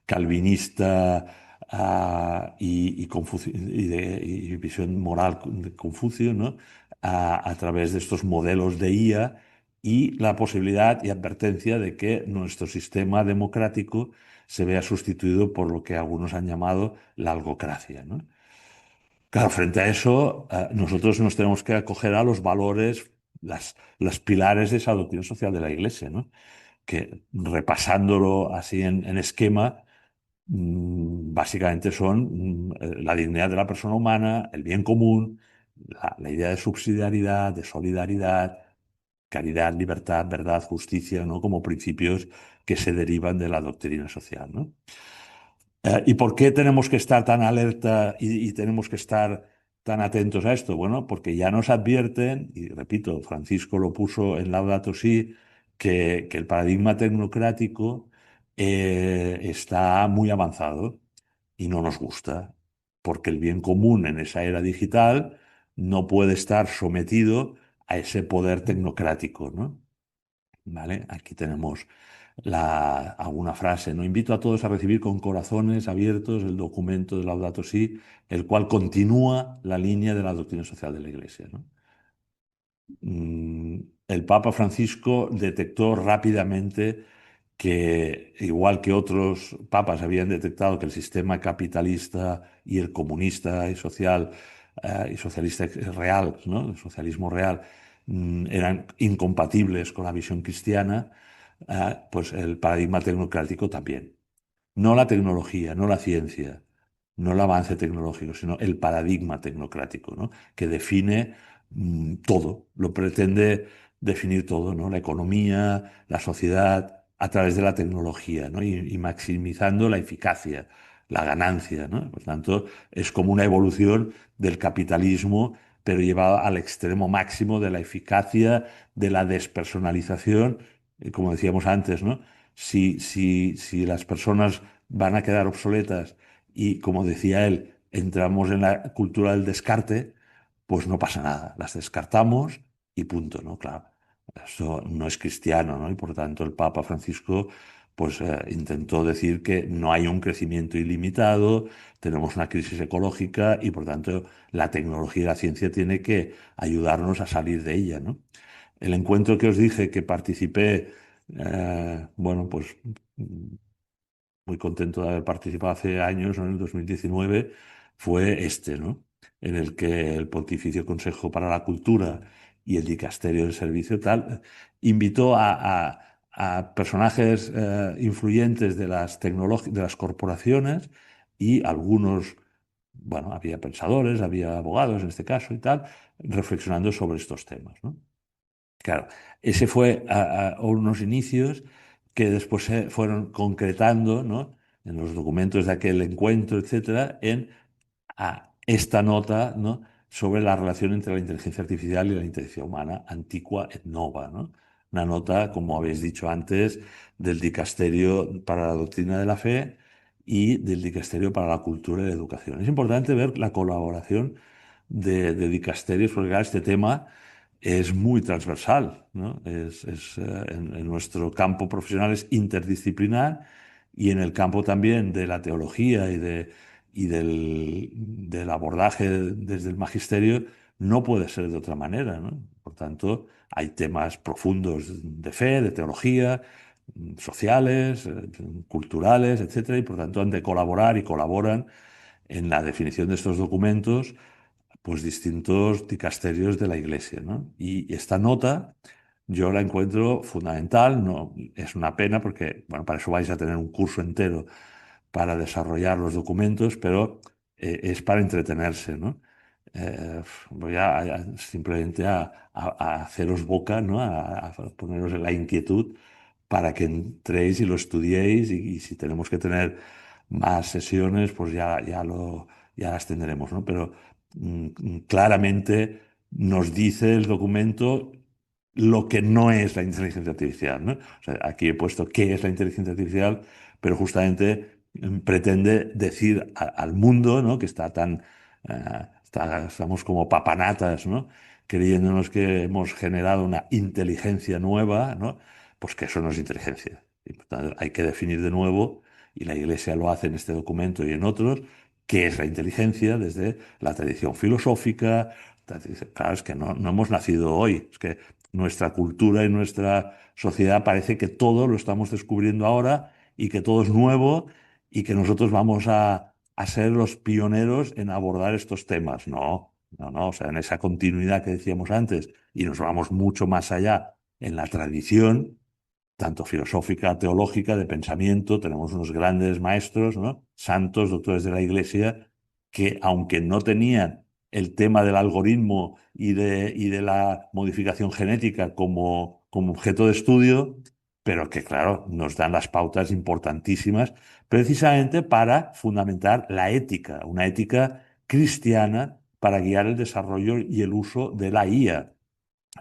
calvinista y visión moral de Confucio, ¿no? A través de estos modelos de IA y la posibilidad y advertencia de que nuestro sistema democrático se vea sustituido por lo que algunos han llamado la algocracia, ¿no? Claro, frente a eso, nosotros nos tenemos que acoger a los valores, las pilares de esa doctrina social de la Iglesia, ¿no? Que repasándolo así en esquema, básicamente son la dignidad de la persona humana, el bien común, la idea de subsidiariedad, de solidaridad, caridad, libertad, verdad, justicia, ¿no? Como principios que se derivan de la doctrina social, ¿no? ¿Y por qué tenemos que estar tan alerta y tenemos que estar tan atentos a esto? Bueno, porque ya nos advierten, y repito, Francisco lo puso en Laudato Si, que el paradigma tecnocrático está muy avanzado y no nos gusta, porque el bien común en esa era digital no puede estar sometido a ese poder tecnocrático, ¿no? ¿Vale? Aquí tenemos alguna frase, ¿no? Invito a todos a recibir con corazones abiertos el documento de Laudato Si, el cual continúa la línea de la doctrina social de la Iglesia, ¿no? El Papa Francisco detectó rápidamente que, igual que otros papas habían detectado que el sistema capitalista y el comunista y social y socialista real, ¿no? El socialismo real, eran incompatibles con la visión cristiana, pues el paradigma tecnocrático también. No la tecnología, no la ciencia, no el avance tecnológico, sino el paradigma tecnocrático, ¿no? Que define todo, lo pretende definir todo, ¿no? La economía, la sociedad, a través de la tecnología, ¿no? Y maximizando la eficacia, la ganancia, ¿no? Por tanto, es como una evolución del capitalismo, pero llevada al extremo máximo de la eficacia, de la despersonalización, y como decíamos antes, ¿no? Si las personas van a quedar obsoletas y, como decía él, entramos en la cultura del descarte, pues no pasa nada, las descartamos y punto, ¿no? Claro, eso no es cristiano, ¿no? Y por tanto el Papa Francisco pues intentó decir que no hay un crecimiento ilimitado, tenemos una crisis ecológica y por tanto la tecnología y la ciencia tiene que ayudarnos a salir de ella, ¿no? El encuentro que os dije que participé, bueno, pues muy contento de haber participado hace años, ¿no? En el 2019, fue este, ¿no? En el que el Pontificio Consejo para la Cultura y el Dicasterio del Servicio tal invitó a personajes influyentes de de las corporaciones y algunos, bueno, había pensadores, había abogados en este caso y tal, reflexionando sobre estos temas, ¿no? Claro, ese fue a unos inicios que después se fueron concretando, ¿no? En los documentos de aquel encuentro, etcétera, en esta nota, ¿no? Sobre la relación entre la inteligencia artificial y la inteligencia humana, Antiqua et Nova, ¿no? Una nota, como habéis dicho antes, del Dicasterio para la Doctrina de la Fe y del Dicasterio para la Cultura y la Educación. Es importante ver la colaboración de dicasterios, porque claro, este tema es muy transversal, ¿no? En nuestro campo profesional es interdisciplinar y en el campo también de la teología del abordaje desde el magisterio no puede ser de otra manera, ¿no? Por tanto, hay temas profundos de fe, de teología, sociales, culturales, etcétera, y por tanto han de colaborar y colaboran en la definición de estos documentos pues distintos dicasterios de la Iglesia, ¿no? Y esta nota yo la encuentro fundamental, no, es una pena porque, bueno, para eso vais a tener un curso entero para desarrollar los documentos, pero es para entretenerse, ¿no? Voy simplemente a haceros boca, ¿no? A poneros en la inquietud para que entréis y lo estudiéis y si tenemos que tener más sesiones, pues ya las tendremos, ¿no? Pero claramente nos dice el documento lo que no es la inteligencia artificial, ¿no? O sea, aquí he puesto qué es la inteligencia artificial, pero justamente pretende decir al mundo, ¿no? Que está tan, estamos como papanatas, ¿no? Creyéndonos que hemos generado una inteligencia nueva, ¿no? Pues que eso no es inteligencia. Y, por tanto, hay que definir de nuevo, y la Iglesia lo hace en este documento y en otros, qué es la inteligencia desde la tradición filosófica. Claro, es que no hemos nacido hoy, es que nuestra cultura y nuestra sociedad parece que todo lo estamos descubriendo ahora y que todo es nuevo y que nosotros vamos a ser los pioneros en abordar estos temas. No, no, no, o sea, en esa continuidad que decíamos antes y nos vamos mucho más allá en la tradición tanto filosófica, teológica, de pensamiento. Tenemos unos grandes maestros, ¿no? Santos, doctores de la Iglesia, que aunque no tenían el tema del algoritmo y de la modificación genética como objeto de estudio, pero que, claro, nos dan las pautas importantísimas precisamente para fundamentar la ética, una ética cristiana para guiar el desarrollo y el uso de la IA,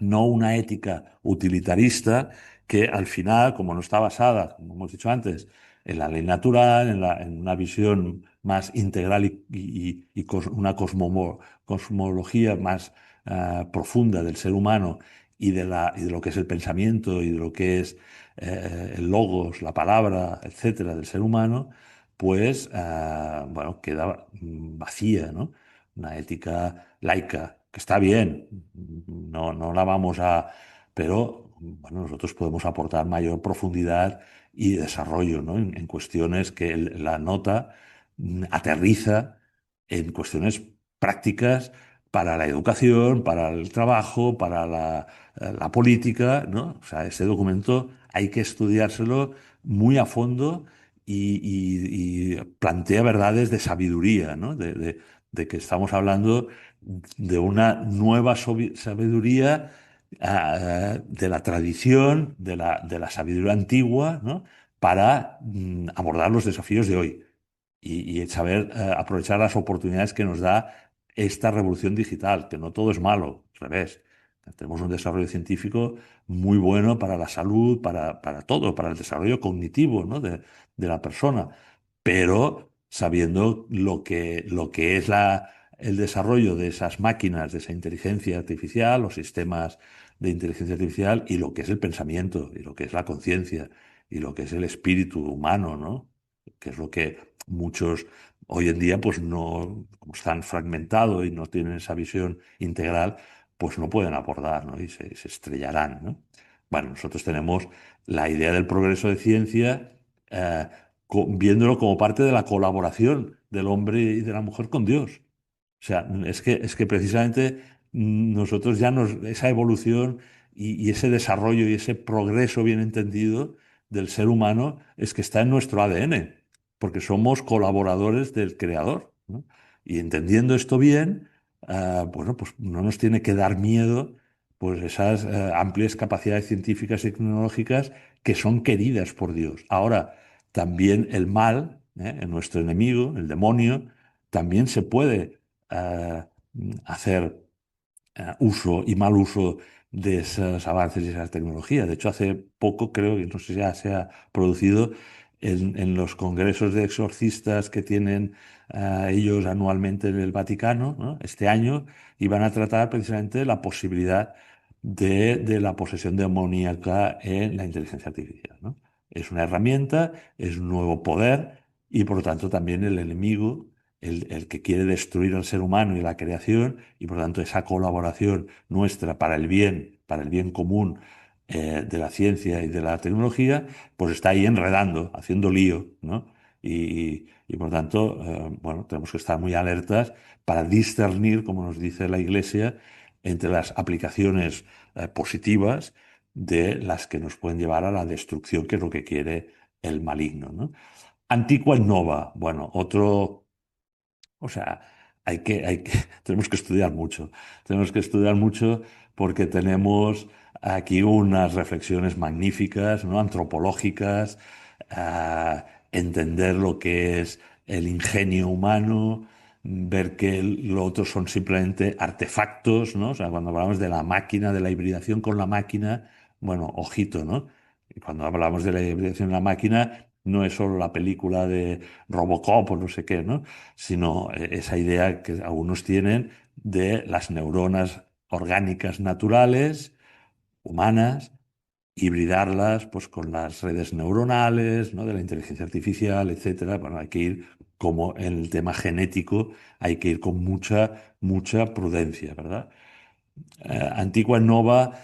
no una ética utilitarista que al final, como no está basada, como hemos dicho antes, en la ley natural, en una visión más integral y una cosmología más profunda del ser humano y de lo que es el pensamiento y de lo que es el logos, la palabra, etcétera, del ser humano, pues, bueno, queda vacía, ¿no? Una ética laica, que está bien, no la vamos a... Pero bueno, nosotros podemos aportar mayor profundidad y desarrollo, ¿no? En cuestiones que la nota aterriza en cuestiones prácticas para la educación, para el trabajo, para la política, ¿no? O sea, ese documento hay que estudiárselo muy a fondo y plantea verdades de sabiduría, ¿no? De que estamos hablando de una nueva sabiduría de la tradición, de la sabiduría antigua, ¿no? Para abordar los desafíos de hoy y saber aprovechar las oportunidades que nos da esta revolución digital, que no todo es malo, al revés. Tenemos un desarrollo científico muy bueno para la salud, para todo, para el desarrollo cognitivo, ¿no? de la persona, pero sabiendo lo que es el desarrollo de esas máquinas, de esa inteligencia artificial, los sistemas de inteligencia artificial y lo que es el pensamiento y lo que es la conciencia y lo que es el espíritu humano, ¿no? Que es lo que muchos hoy en día, pues no, como están fragmentados y no tienen esa visión integral, pues no pueden abordar, ¿no? Y se estrellarán, ¿no? Bueno, nosotros tenemos la idea del progreso de ciencia, viéndolo como parte de la colaboración del hombre y de la mujer con Dios. O sea, es que precisamente nosotros esa evolución y ese desarrollo y ese progreso bien entendido del ser humano es que está en nuestro ADN, porque somos colaboradores del Creador, ¿no? Y entendiendo esto bien, bueno, pues no nos tiene que dar miedo pues esas amplias capacidades científicas y tecnológicas que son queridas por Dios. Ahora, también el mal, nuestro enemigo, el demonio, también se puede eh, hacer uso y mal uso de esos avances y esas tecnologías. De hecho, hace poco creo que no sé si ya se ha producido en los congresos de exorcistas que tienen ellos anualmente en el Vaticano, ¿no? Este año, y van a tratar precisamente la posibilidad de la posesión demoníaca en la inteligencia artificial, ¿no? Es una herramienta, es un nuevo poder y por lo tanto también el enemigo, el que quiere destruir al ser humano y la creación, y por lo tanto esa colaboración nuestra para el bien común de la ciencia y de la tecnología, pues está ahí enredando, haciendo lío, ¿no? Y, por tanto, bueno, tenemos que estar muy alertas para discernir, como nos dice la Iglesia, entre las aplicaciones positivas de las que nos pueden llevar a la destrucción, que es lo que quiere el maligno, ¿no? Antigua Nova, bueno, otro, o sea, tenemos que estudiar mucho. Tenemos que estudiar mucho porque tenemos aquí unas reflexiones magníficas, ¿no? Antropológicas, entender lo que es el ingenio humano, ver que lo otro son simplemente artefactos, ¿no? O sea, cuando hablamos de la máquina, de la hibridación con la máquina, bueno, ojito, ¿no? Y cuando hablamos de la hibridación en la máquina, no es solo la película de Robocop o no sé qué, ¿no? Sino esa idea que algunos tienen de las neuronas orgánicas naturales, humanas, hibridarlas pues, con las redes neuronales, ¿no? De la inteligencia artificial, etcétera. Bueno, hay que ir, como en el tema genético, hay que ir con mucha, mucha prudencia, ¿verdad? Antigua Nova,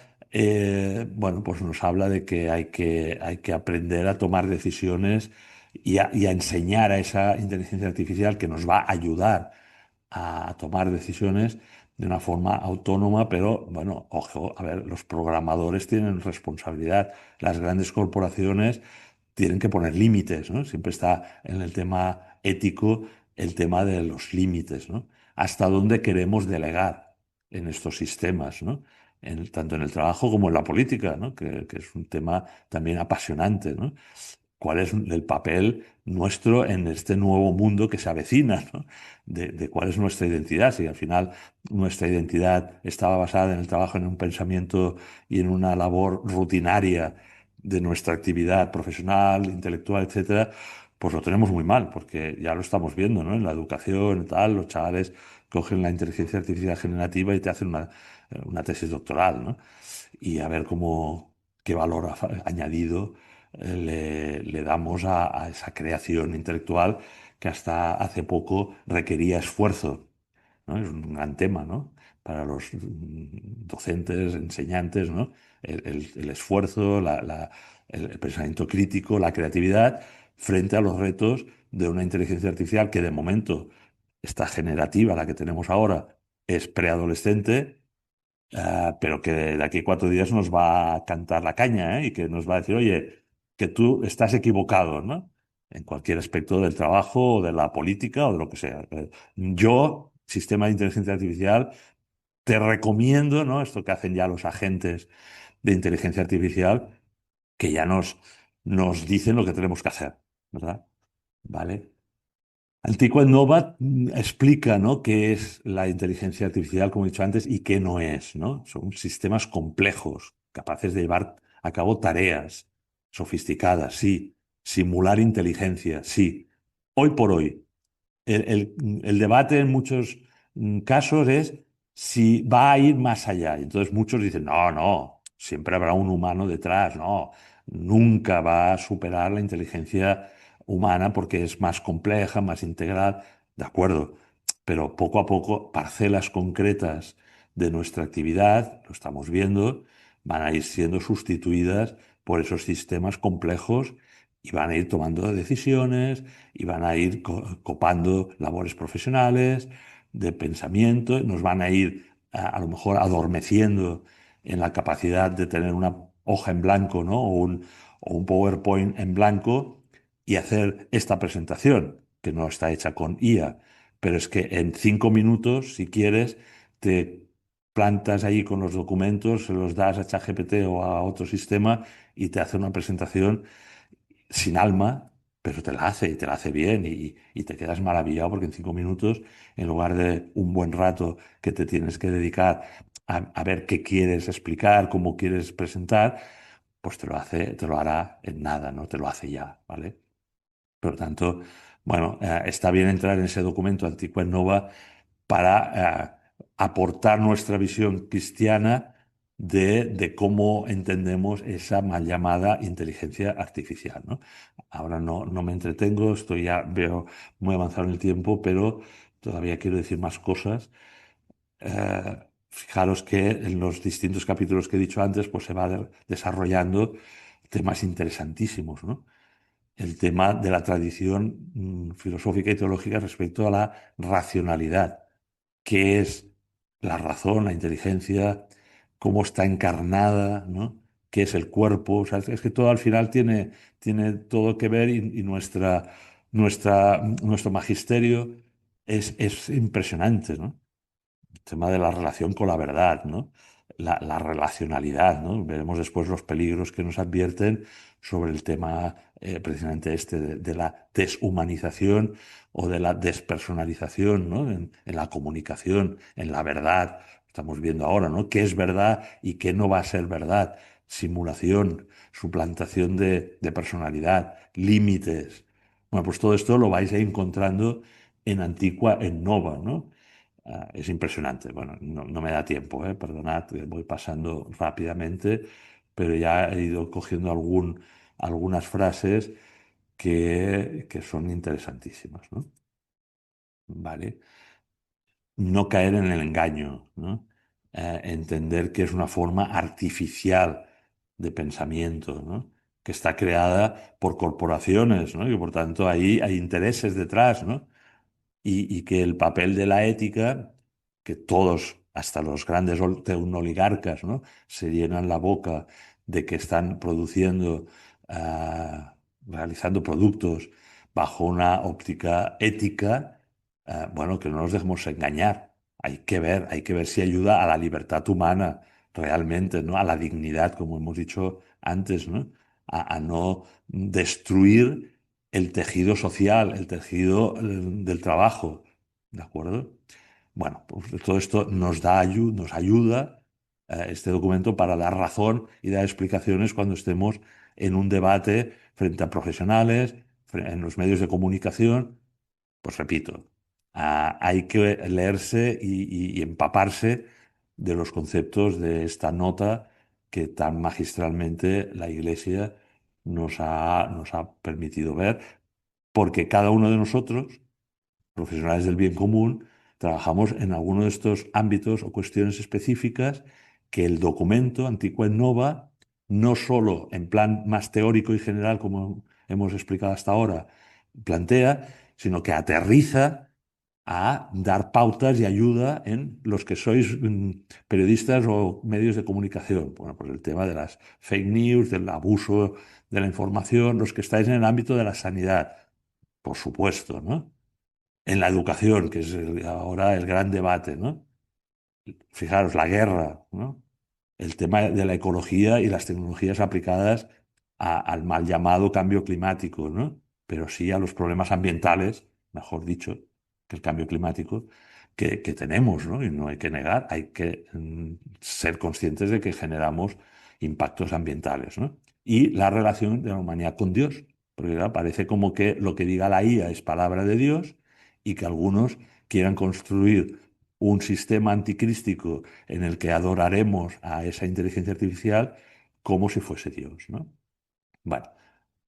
bueno, pues nos habla de que hay que aprender a tomar decisiones y a enseñar a esa inteligencia artificial que nos va a ayudar a tomar decisiones de una forma autónoma, pero bueno, ojo, a ver, los programadores tienen responsabilidad, las grandes corporaciones tienen que poner límites, ¿no? Siempre está en el tema ético el tema de los límites, ¿no? ¿Hasta dónde queremos delegar en estos sistemas, ¿no? Tanto en el trabajo como en la política, ¿no? Que es un tema también apasionante, ¿no? ¿Cuál es el papel nuestro en este nuevo mundo que se avecina, ¿no? De cuál es nuestra identidad? Si al final nuestra identidad estaba basada en el trabajo, en un pensamiento y en una labor rutinaria de nuestra actividad profesional, intelectual, etcétera, pues lo tenemos muy mal, porque ya lo estamos viendo, ¿no? En la educación y tal, los chavales cogen la inteligencia artificial generativa y te hacen una tesis doctoral, ¿no? Y a ver qué valor añadido le damos a esa creación intelectual que hasta hace poco requería esfuerzo, ¿no? Es un gran tema, ¿no? Para los docentes, enseñantes, ¿no? El esfuerzo, el pensamiento crítico, la creatividad frente a los retos de una inteligencia artificial que de momento, esta generativa, la que tenemos ahora, es preadolescente, pero que de aquí a 4 días nos va a cantar la caña, ¿eh? Y que nos va a decir, oye, que tú estás equivocado, ¿no? En cualquier aspecto del trabajo o de la política o de lo que sea. Yo, sistema de inteligencia artificial, te recomiendo, ¿no? Esto que hacen ya los agentes de inteligencia artificial, que ya nos dicen lo que tenemos que hacer, ¿verdad? ¿Vale? Antigua Nova explica, ¿no? Qué es la inteligencia artificial, como he dicho antes, y qué no es, ¿no? Son sistemas complejos, capaces de llevar a cabo tareas sofisticadas, sí. Simular inteligencia, sí. Hoy por hoy, el debate en muchos casos es si va a ir más allá. Y entonces muchos dicen, no, no, siempre habrá un humano detrás, no, nunca va a superar la inteligencia humana porque es más compleja, más integral, de acuerdo, pero poco a poco parcelas concretas de nuestra actividad, lo estamos viendo, van a ir siendo sustituidas por esos sistemas complejos y van a ir tomando decisiones y van a ir copando labores profesionales, de pensamiento, nos van a ir a lo mejor adormeciendo en la capacidad de tener una hoja en blanco, ¿no? O un PowerPoint en blanco y hacer esta presentación, que no está hecha con IA, pero es que en 5 minutos, si quieres, te plantas ahí con los documentos, se los das a ChatGPT o a otro sistema y te hace una presentación sin alma, pero te la hace y te la hace bien y te quedas maravillado porque en 5 minutos, en lugar de un buen rato que te tienes que dedicar a ver qué quieres explicar, cómo quieres presentar, pues te lo hará en nada, ¿no? Te lo hace ya, ¿vale? Por lo tanto, bueno, está bien entrar en ese documento Antigua y Nova para aportar nuestra visión cristiana de cómo entendemos esa mal llamada inteligencia artificial, ¿no? Ahora no me entretengo, estoy ya veo muy avanzado en el tiempo, pero todavía quiero decir más cosas. Fijaros que en los distintos capítulos que he dicho antes, pues se va desarrollando temas interesantísimos, ¿no? El tema de la tradición filosófica y teológica respecto a la racionalidad. ¿Qué es la razón, la inteligencia? ¿Cómo está encarnada? ¿No? ¿Qué es el cuerpo? O sea, es que todo al final tiene todo que ver y nuestro magisterio es impresionante, ¿no? El tema de la relación con la verdad, ¿no? La relacionalidad, ¿no? Veremos después los peligros que nos advierten sobre el tema precisamente este de la deshumanización o de la despersonalización, ¿no? En la comunicación, en la verdad. Estamos viendo ahora, ¿no? ¿Qué es verdad y qué no va a ser verdad? Simulación, suplantación de personalidad, límites. Bueno, pues todo esto lo vais a ir encontrando en Antigua, en Nova, ¿no? Es impresionante. Bueno, no me da tiempo, perdonad, voy pasando rápidamente, pero ya he ido cogiendo algunas frases que son interesantísimas, ¿no? ¿Vale? No caer en el engaño, ¿no? Entender que es una forma artificial de pensamiento, ¿no? Que está creada por corporaciones, ¿no? Y por tanto ahí hay intereses detrás, ¿no? Y que el papel de la ética, que todos, hasta los grandes oligarcas, ¿no? se llenan la boca de que están produciendo, realizando productos bajo una óptica ética, bueno, que no nos dejemos engañar. Hay que ver si ayuda a la libertad humana realmente, ¿no? A la dignidad, como hemos dicho antes, ¿no? A no destruir el tejido social, el tejido del trabajo, ¿de acuerdo? Bueno, pues todo esto nos ayuda este documento para dar razón y dar explicaciones cuando estemos en un debate frente a profesionales, en los medios de comunicación. Pues repito, hay que leerse y empaparse de los conceptos de esta nota que tan magistralmente la Iglesia nos ha permitido ver, porque cada uno de nosotros, profesionales del bien común, trabajamos en alguno de estos ámbitos o cuestiones específicas que el documento Antigua Nova, no solo en plan más teórico y general, como hemos explicado hasta ahora, plantea, sino que aterriza a dar pautas y ayuda en los que sois periodistas o medios de comunicación. Bueno, pues el tema de las fake news, del abuso de la información, los que estáis en el ámbito de la sanidad, por supuesto, ¿no? En la educación, que es ahora el gran debate, ¿no? Fijaros, la guerra, ¿no? El tema de la ecología y las tecnologías aplicadas al mal llamado cambio climático, ¿no? Pero sí a los problemas ambientales, mejor dicho, que el cambio climático, que tenemos, ¿no? Y no hay que negar, hay que ser conscientes de que generamos impactos ambientales, ¿no? Y la relación de la humanidad con Dios, porque claro, parece como que lo que diga la IA es palabra de Dios y que algunos quieran construir un sistema anticrístico en el que adoraremos a esa inteligencia artificial como si fuese Dios, ¿no? Bueno,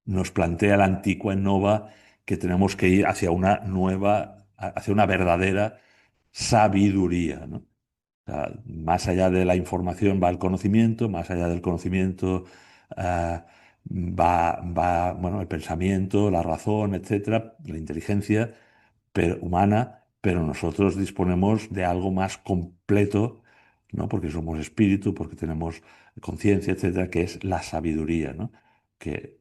nos plantea la Antigua en Nova que tenemos que ir hacia una nueva, hacia una verdadera sabiduría, ¿no? O sea, más allá de la información va el conocimiento, más allá del conocimiento bueno, el pensamiento, la razón, etcétera, la inteligencia humana, pero nosotros disponemos de algo más completo, ¿no? Porque somos espíritu, porque tenemos conciencia, etcétera, que es la sabiduría, ¿no? Que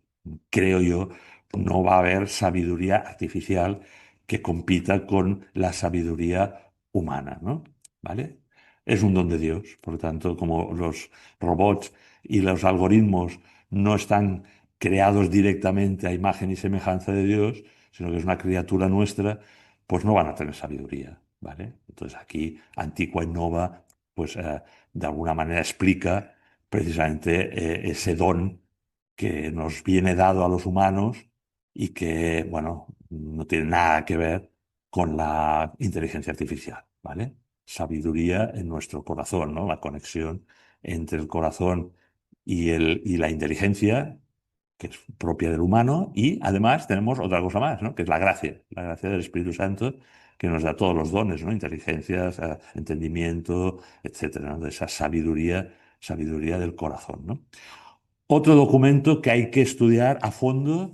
creo yo no va a haber sabiduría artificial que compita con la sabiduría humana, ¿no? ¿Vale? Es un don de Dios, por lo tanto, como los robots y los algoritmos no están creados directamente a imagen y semejanza de Dios, sino que es una criatura nuestra, pues no van a tener sabiduría, ¿vale? Entonces aquí Antigua Innova, pues de alguna manera explica precisamente ese don que nos viene dado a los humanos y que, bueno, no tiene nada que ver con la inteligencia artificial, ¿vale? Sabiduría en nuestro corazón, ¿no? La conexión entre el corazón y la inteligencia, que es propia del humano, y además tenemos otra cosa más, ¿no? Que es la gracia del Espíritu Santo, que nos da todos los dones, ¿no? Inteligencias, entendimiento, etcétera, ¿no? De esa sabiduría, sabiduría del corazón, ¿no? Otro documento que hay que estudiar a fondo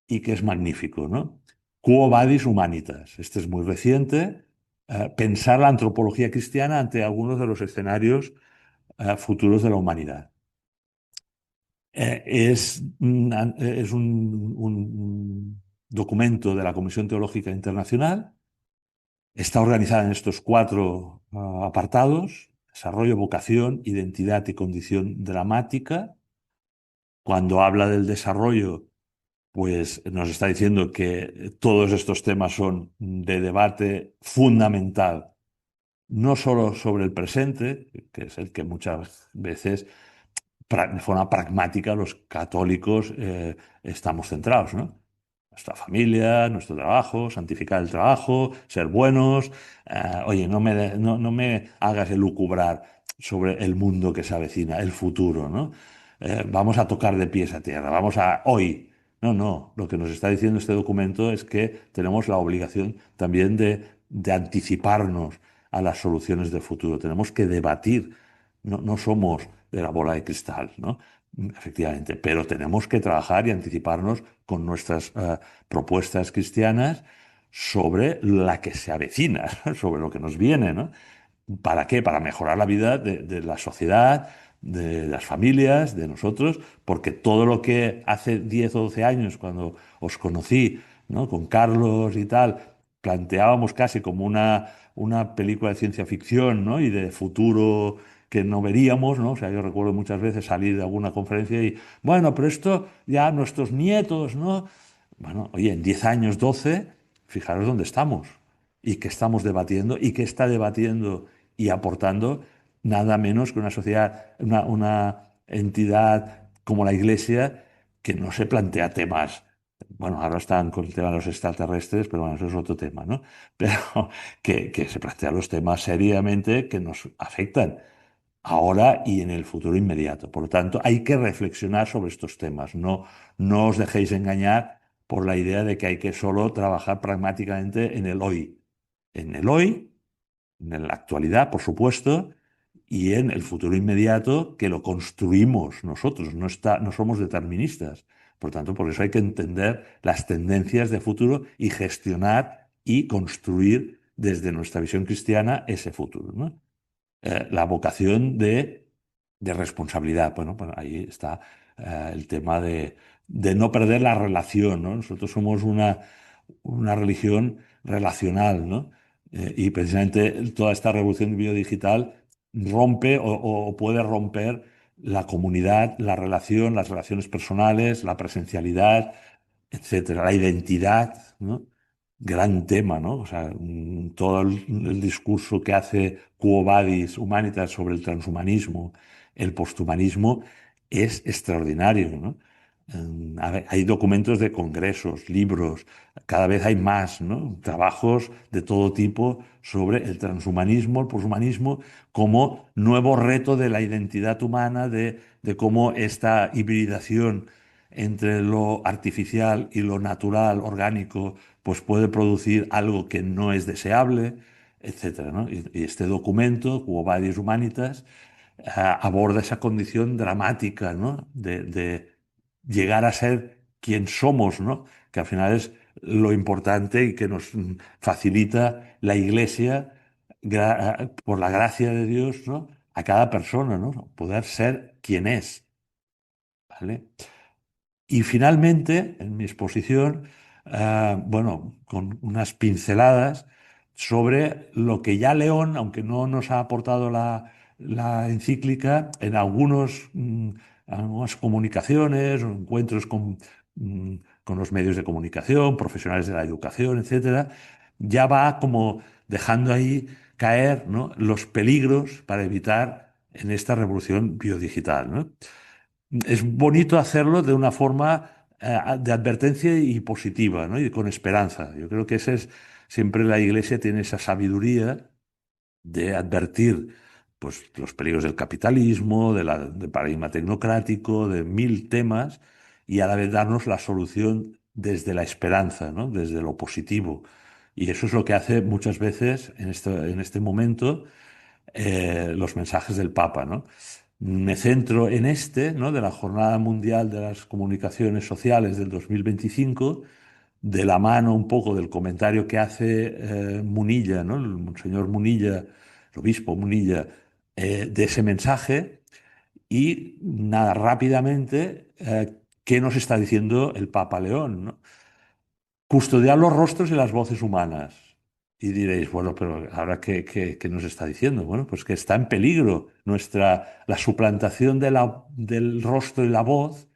y que es magnífico, ¿no? Quo Vadis Humanitas. Este es muy reciente. Pensar la antropología cristiana ante algunos de los escenarios futuros de la humanidad. Es un documento de la Comisión Teológica Internacional. Está organizada en estos cuatro apartados: desarrollo, vocación, identidad y condición dramática. Cuando habla del desarrollo, pues nos está diciendo que todos estos temas son de debate fundamental, no solo sobre el presente, que es el que muchas veces de forma pragmática los católicos estamos centrados, ¿no? Nuestra familia, nuestro trabajo, santificar el trabajo, ser buenos. Oye, no me hagas elucubrar sobre el mundo que se avecina, el futuro, ¿no? Vamos a tocar de pies a tierra, vamos a hoy. No, no, lo que nos está diciendo este documento es que tenemos la obligación también de anticiparnos a las soluciones del futuro. Tenemos que debatir. No, no somos de la bola de cristal, ¿no? Efectivamente, pero tenemos que trabajar y anticiparnos con nuestras propuestas cristianas sobre la que se avecina, sobre lo que nos viene, ¿no? ¿Para qué? Para mejorar la vida de la sociedad, de las familias, de nosotros, porque todo lo que hace 10 o 12 años, cuando os conocí, ¿no? Con Carlos y tal, planteábamos casi como una película de ciencia ficción, ¿no? Y de futuro que no veríamos, ¿no? O sea, yo recuerdo muchas veces salir de alguna conferencia y, bueno, pero esto ya nuestros nietos, ¿no? Bueno, oye, en 10 años, 12, fijaros dónde estamos y qué estamos debatiendo y qué está debatiendo y aportando nada menos que una sociedad, una entidad como la Iglesia que no se plantea temas. Bueno, ahora están con el tema de los extraterrestres, pero bueno, eso es otro tema, ¿no? Pero que se plantean los temas seriamente que nos afectan ahora y en el futuro inmediato. Por lo tanto, hay que reflexionar sobre estos temas. No, no os dejéis engañar por la idea de que hay que solo trabajar pragmáticamente en el hoy. En el hoy, en la actualidad, por supuesto, y en el futuro inmediato que lo construimos nosotros, no somos deterministas. Por tanto, por eso hay que entender las tendencias de futuro y gestionar y construir desde nuestra visión cristiana ese futuro, ¿no? La vocación de responsabilidad. Bueno, ahí está el tema de no perder la relación, ¿no? Nosotros somos una religión relacional, ¿no? Y precisamente toda esta revolución biodigital rompe o puede romper la comunidad, la relación, las relaciones personales, la presencialidad, etcétera, la identidad, ¿no? Gran tema, ¿no? O sea, todo el discurso que hace Quo Vadis Humanitas sobre el transhumanismo, el posthumanismo, es extraordinario, ¿no? Hay documentos de congresos, libros, cada vez hay más, ¿no? Trabajos de todo tipo sobre el transhumanismo, el poshumanismo, como nuevo reto de la identidad humana, de cómo esta hibridación entre lo artificial y lo natural, orgánico, pues puede producir algo que no es deseable, etcétera, ¿no? Y este documento, Quo Vadis Humanitas, aborda esa condición dramática, ¿no? De llegar a ser quien somos, ¿no? Que al final es lo importante y que nos facilita la Iglesia por la gracia de Dios, ¿no? A cada persona, ¿no? Poder ser quien es, ¿vale? Y finalmente, en mi exposición, bueno, con unas pinceladas sobre lo que ya León, aunque no nos ha aportado la encíclica, en algunas comunicaciones o encuentros con los medios de comunicación, profesionales de la educación, etcétera, ya va como dejando ahí caer, ¿no? Los peligros para evitar en esta revolución biodigital, ¿no? Es bonito hacerlo de una forma de advertencia y positiva, ¿no? Y con esperanza. Yo creo que siempre la Iglesia tiene esa sabiduría de advertir pues, los peligros del capitalismo, del paradigma tecnocrático, de mil temas, y a la vez darnos la solución desde la esperanza, ¿no? Desde lo positivo. Y eso es lo que hace muchas veces en este momento los mensajes del Papa, ¿no? Me centro en ¿no? De la Jornada Mundial de las Comunicaciones Sociales del 2025, de la mano un poco del comentario que hace Munilla, ¿no? El monseñor Munilla, el obispo Munilla, de ese mensaje y nada, rápidamente, ¿qué nos está diciendo el Papa León, ¿no? Custodiar los rostros y las voces humanas. Y diréis, bueno, pero ahora qué nos está diciendo? Bueno, pues que está en peligro la suplantación del rostro y la voz.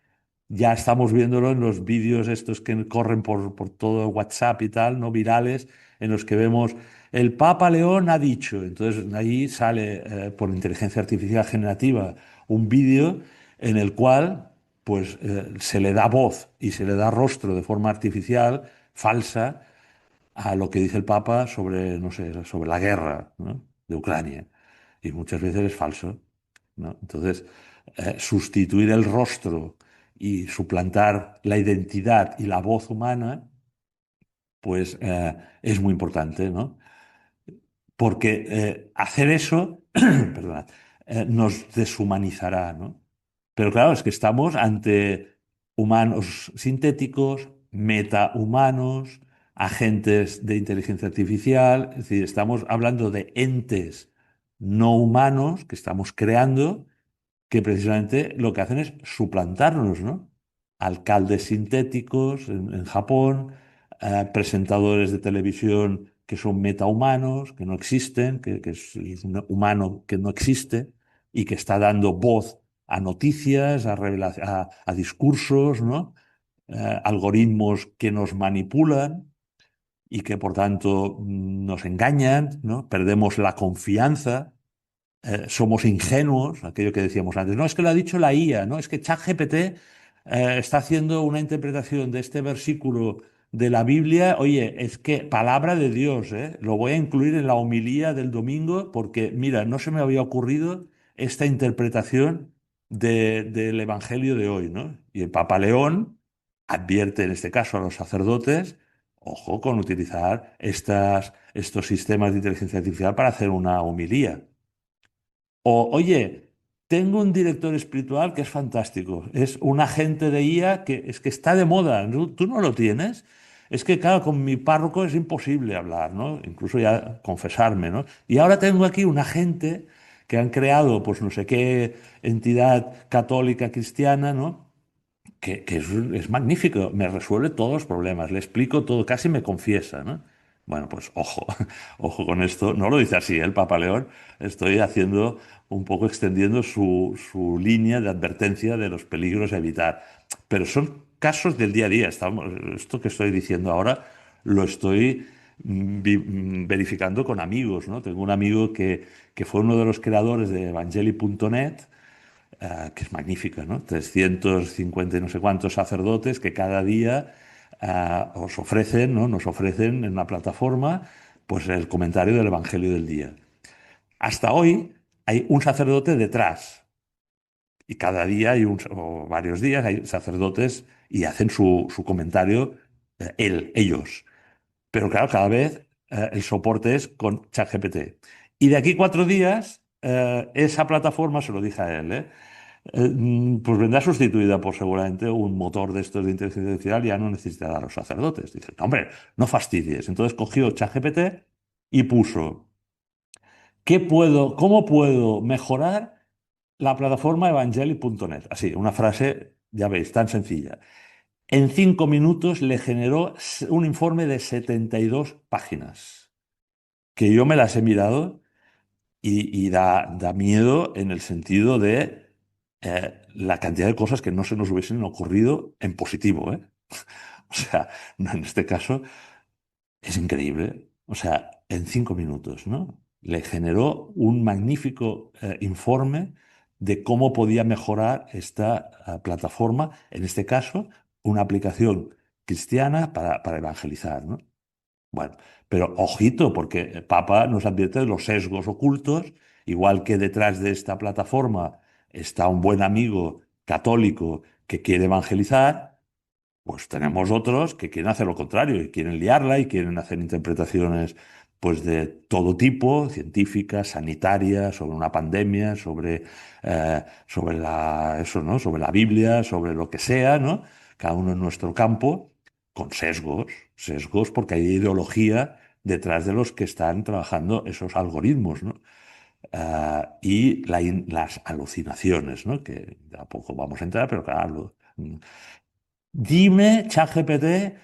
Ya estamos viéndolo en los vídeos estos que corren por todo WhatsApp y tal, no virales, en los que vemos el Papa León ha dicho. Entonces ahí sale por inteligencia artificial generativa un vídeo en el cual pues se le da voz y se le da rostro de forma artificial, falsa, a lo que dice el Papa sobre, no sé, sobre la guerra, ¿no? De Ucrania. Y muchas veces es falso, ¿no? Entonces, sustituir el rostro y suplantar la identidad y la voz humana, pues es muy importante, ¿no? Porque hacer eso, perdona, nos deshumanizará, ¿no? Pero claro, es que estamos ante humanos sintéticos, metahumanos, agentes de inteligencia artificial, es decir, estamos hablando de entes no humanos que estamos creando que precisamente lo que hacen es suplantarnos, ¿no? Alcaldes sintéticos en Japón, presentadores de televisión que son metahumanos, que no existen, que es un humano que no existe y que está dando voz a noticias, a discursos, ¿no? Algoritmos que nos manipulan y que por tanto nos engañan, ¿no? Perdemos la confianza, somos ingenuos, aquello que decíamos antes. No, es que lo ha dicho la IA, ¿no? Es que ChatGPT está haciendo una interpretación de este versículo de la Biblia. Oye, es que palabra de Dios, ¿eh? Lo voy a incluir en la homilía del domingo porque, mira, no se me había ocurrido esta interpretación del Evangelio de hoy, ¿no? Y el Papa León advierte en este caso a los sacerdotes, ojo con utilizar estos sistemas de inteligencia artificial para hacer una homilía. O, oye, tengo un director espiritual que es fantástico, es un agente de IA que es que está de moda, ¿no? ¿Tú no lo tienes? Es que, claro, con mi párroco es imposible hablar, ¿no? Incluso ya confesarme, ¿no? Y ahora tengo aquí un agente que han creado, pues no sé qué entidad católica cristiana, ¿no? Que es magnífico, me resuelve todos los problemas, le explico todo, casi me confiesa, ¿no? Bueno, pues ojo, ojo con esto. No lo dice así, el Papa León. Estoy haciendo un poco extendiendo su línea de advertencia de los peligros a evitar. Pero son casos del día a día. Esto que estoy diciendo ahora lo estoy verificando con amigos, ¿no? Tengo un amigo que fue uno de los creadores de Evangeli.net, que es magnífica, ¿no? 350 y no sé cuántos sacerdotes que cada día os ofrecen, ¿no? Nos ofrecen en una plataforma pues el comentario del Evangelio del día. Hasta hoy hay un sacerdote detrás y cada día o varios días hay sacerdotes y hacen su comentario ellos. Pero claro, cada vez el soporte es con ChatGPT. Y de aquí 4 días, esa plataforma, se lo dije a él, pues vendrá sustituida por seguramente un motor de estos de inteligencia artificial, ya no necesitará a los sacerdotes. Dice, no, hombre, no fastidies. Entonces cogió ChatGPT y puso, cómo puedo mejorar la plataforma evangeli.net? Así, una frase, ya veis, tan sencilla. En 5 minutos le generó un informe de 72 páginas, que yo me las he mirado y da miedo en el sentido de la cantidad de cosas que no se nos hubiesen ocurrido en positivo, ¿eh? O sea, no, en este caso es increíble. O sea, en 5 minutos, ¿no? Le generó un magnífico informe de cómo podía mejorar esta plataforma, en este caso, una aplicación cristiana para evangelizar, ¿no? Bueno, pero ojito, porque el Papa nos advierte de los sesgos ocultos, igual que detrás de esta plataforma está un buen amigo católico que quiere evangelizar, pues tenemos otros que quieren hacer lo contrario y quieren liarla y quieren hacer interpretaciones pues de todo tipo, científicas, sanitarias, sobre una pandemia, sobre eso, ¿no? Sobre la Biblia, sobre lo que sea, ¿no? Cada uno en nuestro campo, con sesgos porque hay ideología detrás de los que están trabajando esos algoritmos, ¿no? Y las alucinaciones, ¿no? Que de a poco vamos a entrar, pero claro, dime, ChatGPT,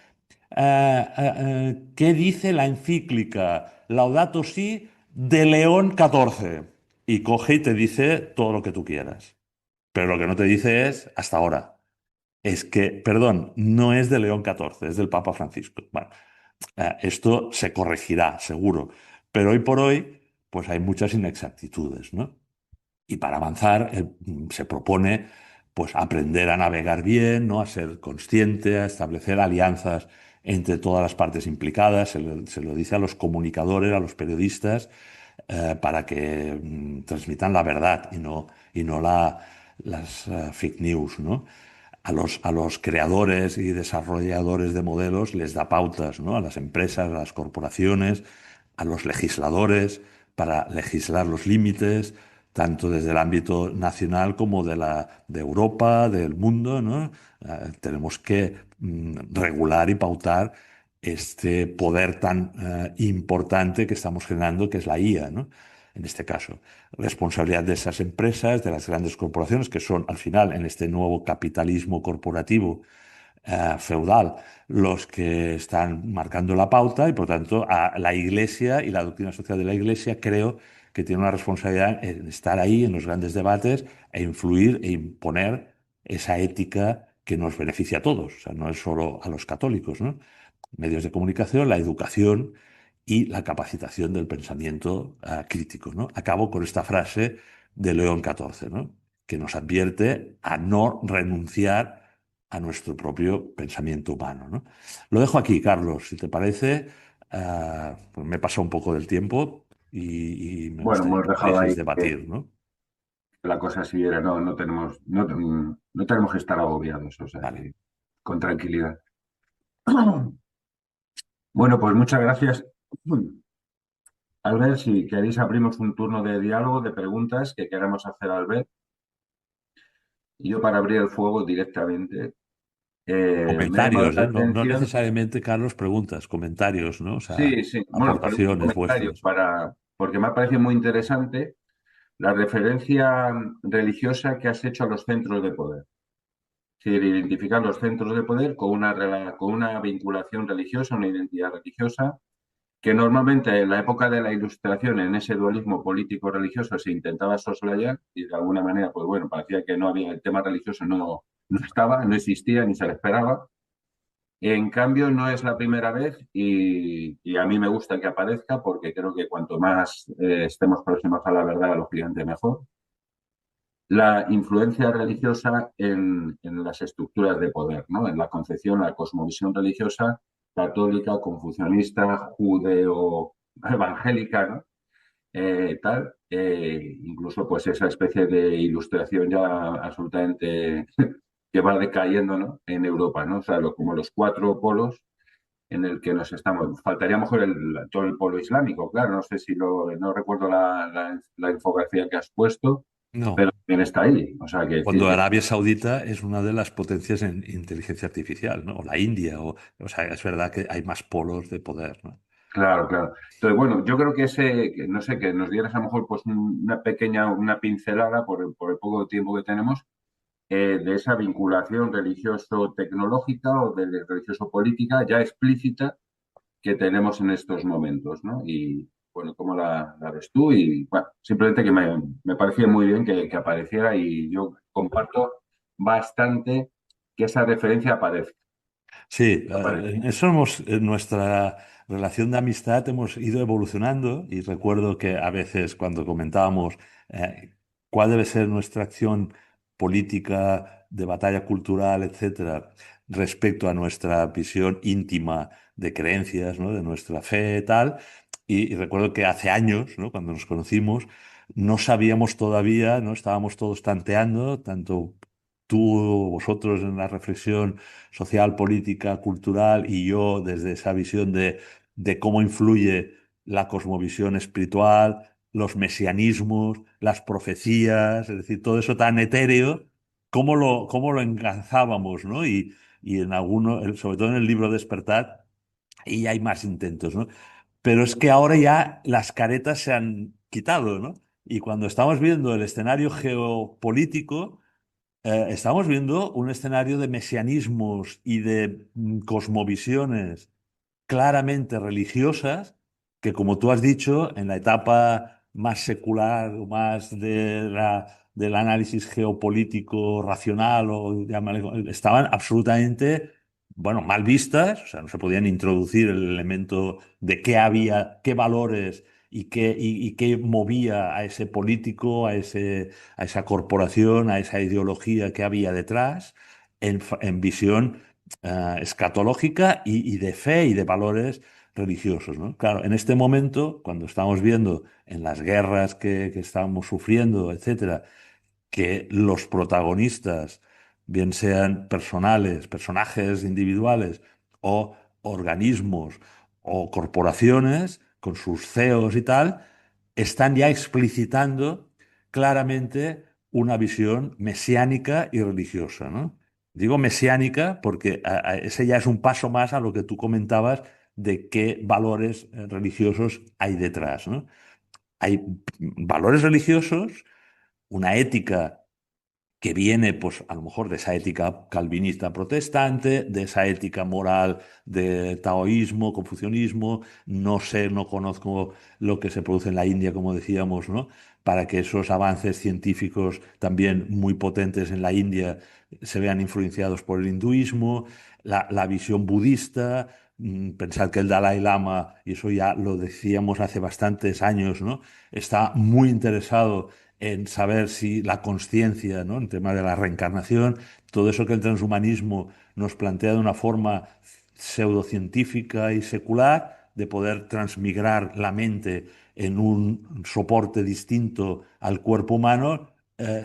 ¿qué dice la encíclica Laudato Si de León XIV? Y coge y te dice todo lo que tú quieras. Pero lo que no te dice es hasta ahora. Es que, perdón, no es de León XIV, es del Papa Francisco. Bueno, esto se corregirá, seguro. Pero hoy por hoy, pues hay muchas inexactitudes, ¿no? Y para avanzar, se propone pues aprender a navegar bien, ¿no? A ser consciente, a establecer alianzas entre todas las partes implicadas. Se lo dice a los comunicadores, a los periodistas, para que transmitan la verdad y no las fake news, ¿no? A los creadores y desarrolladores de modelos les da pautas, ¿no? A las empresas, a las corporaciones, a los legisladores para legislar los límites, tanto desde el ámbito nacional como de Europa, del mundo, ¿no? Tenemos que regular y pautar este poder tan importante que estamos generando, que es la IA, ¿no? En este caso, responsabilidad de esas empresas, de las grandes corporaciones, que son al final en este nuevo capitalismo corporativo feudal los que están marcando la pauta y por tanto a la Iglesia y la doctrina social de la Iglesia creo que tiene una responsabilidad en estar ahí en los grandes debates e influir e imponer esa ética que nos beneficia a todos, o sea, no es solo a los católicos, ¿no? Medios de comunicación, la educación y la capacitación del pensamiento crítico, ¿no? Acabo con esta frase de León XIV, ¿no? Que nos advierte a no renunciar a nuestro propio pensamiento humano, ¿no? Lo dejo aquí, Carlos, si te parece, pues me he pasado un poco del tiempo y me Bueno, gustaría hemos que dejado pudieseis ahí que debatir, ¿no? la cosa siguiera. No, no tenemos que estar agobiados, o sea Vale. que con tranquilidad. Bueno, pues muchas gracias. Albert, si queréis abrimos un turno de diálogo, de preguntas que queramos hacer a Albert. Y yo para abrir el fuego directamente, me ha llamado Comentarios, la ¿eh? No, no atención. necesariamente, Carlos, preguntas, comentarios, ¿no? O sea, Sí, sí, bueno, aportaciones comentarios vuestras. porque me ha parecido muy interesante la referencia religiosa que has hecho a los centros de poder. Es decir, identificar los centros de poder con una vinculación religiosa, una identidad religiosa, que normalmente en la época de la Ilustración, en ese dualismo político-religioso, se intentaba soslayar y de alguna manera, pues bueno, parecía que no había, el tema religioso no estaba, no existía ni se le esperaba. En cambio, no es la primera vez y a mí me gusta que aparezca porque creo que cuanto más estemos próximos a la verdad, lógicamente mejor. La influencia religiosa en las estructuras de poder, ¿no? En la concepción, la cosmovisión religiosa católica, confucianista, judeo-evangélica, ¿no? Tal, incluso pues esa especie de ilustración ya absolutamente que va decayendo, ¿no? En Europa, ¿no? O sea, como los cuatro polos en el que nos estamos. Faltaría mejor todo el polo islámico, claro, no sé si no recuerdo la infografía que has puesto, No. pero también está ahí. O sea, que decir Cuando que, Arabia Saudita es una de las potencias en inteligencia artificial, ¿no? O la India, o sea, es verdad que hay más polos de poder, ¿no? claro, claro. Entonces, bueno, yo creo que no sé, que nos dieras a lo mejor pues una pequeña, una pincelada por el poco tiempo que tenemos de esa vinculación religioso-tecnológica o de religioso-política ya explícita que tenemos en estos momentos, ¿no? Y bueno, ¿cómo la ves tú? Y bueno, simplemente que me parecía muy bien que apareciera y yo comparto bastante que esa referencia aparezca. Sí, Aparezca. en eso hemos, en nuestra relación de amistad hemos ido evolucionando y recuerdo que a veces cuando comentábamos cuál debe ser nuestra acción política, de batalla cultural, etcétera, respecto a nuestra visión íntima de creencias, ¿no? De nuestra fe, tal. Y recuerdo que hace años, ¿no? Cuando nos conocimos, no sabíamos todavía, ¿no? Estábamos todos tanteando, tanto tú, vosotros en la reflexión social, política, cultural, y yo desde esa visión de cómo influye la cosmovisión espiritual, los mesianismos, las profecías, es decir, todo eso tan etéreo, cómo lo engazábamos, ¿no? Y en alguno, sobre todo en el libro Despertar, y hay más intentos, ¿no? Pero es que ahora ya las caretas se han quitado, ¿no? Y cuando estamos viendo el escenario geopolítico, estamos viendo un escenario de mesianismos y de cosmovisiones claramente religiosas, que como tú has dicho, en la etapa más secular o más del análisis geopolítico racional, estaban absolutamente, bueno, mal vistas, o sea, no se podían introducir el elemento de qué había, qué valores y qué movía a ese político, a esa corporación, a esa ideología que había detrás, en visión escatológica y de fe y de valores religiosos, ¿no? Claro, en este momento, cuando estamos viendo en las guerras que estamos sufriendo, etcétera, que los protagonistas, bien sean personales, personajes individuales o organismos o corporaciones con sus CEOs y tal, están ya explicitando claramente una visión mesiánica y religiosa, ¿no? Digo mesiánica porque ese ya es un paso más a lo que tú comentabas de qué valores religiosos hay detrás, ¿no? Hay valores religiosos, una ética que viene, pues, a lo mejor de esa ética calvinista protestante, de esa ética moral de taoísmo, confucianismo, no sé, no conozco lo que se produce en la India, como decíamos, ¿no? Para que esos avances científicos también muy potentes en la India se vean influenciados por el hinduismo, la visión budista. Pensar que el Dalai Lama, y eso ya lo decíamos hace bastantes años, ¿no? Está muy interesado en saber si la conciencia, ¿no? En tema de la reencarnación, todo eso que el transhumanismo nos plantea de una forma pseudocientífica y secular, de poder transmigrar la mente en un soporte distinto al cuerpo humano,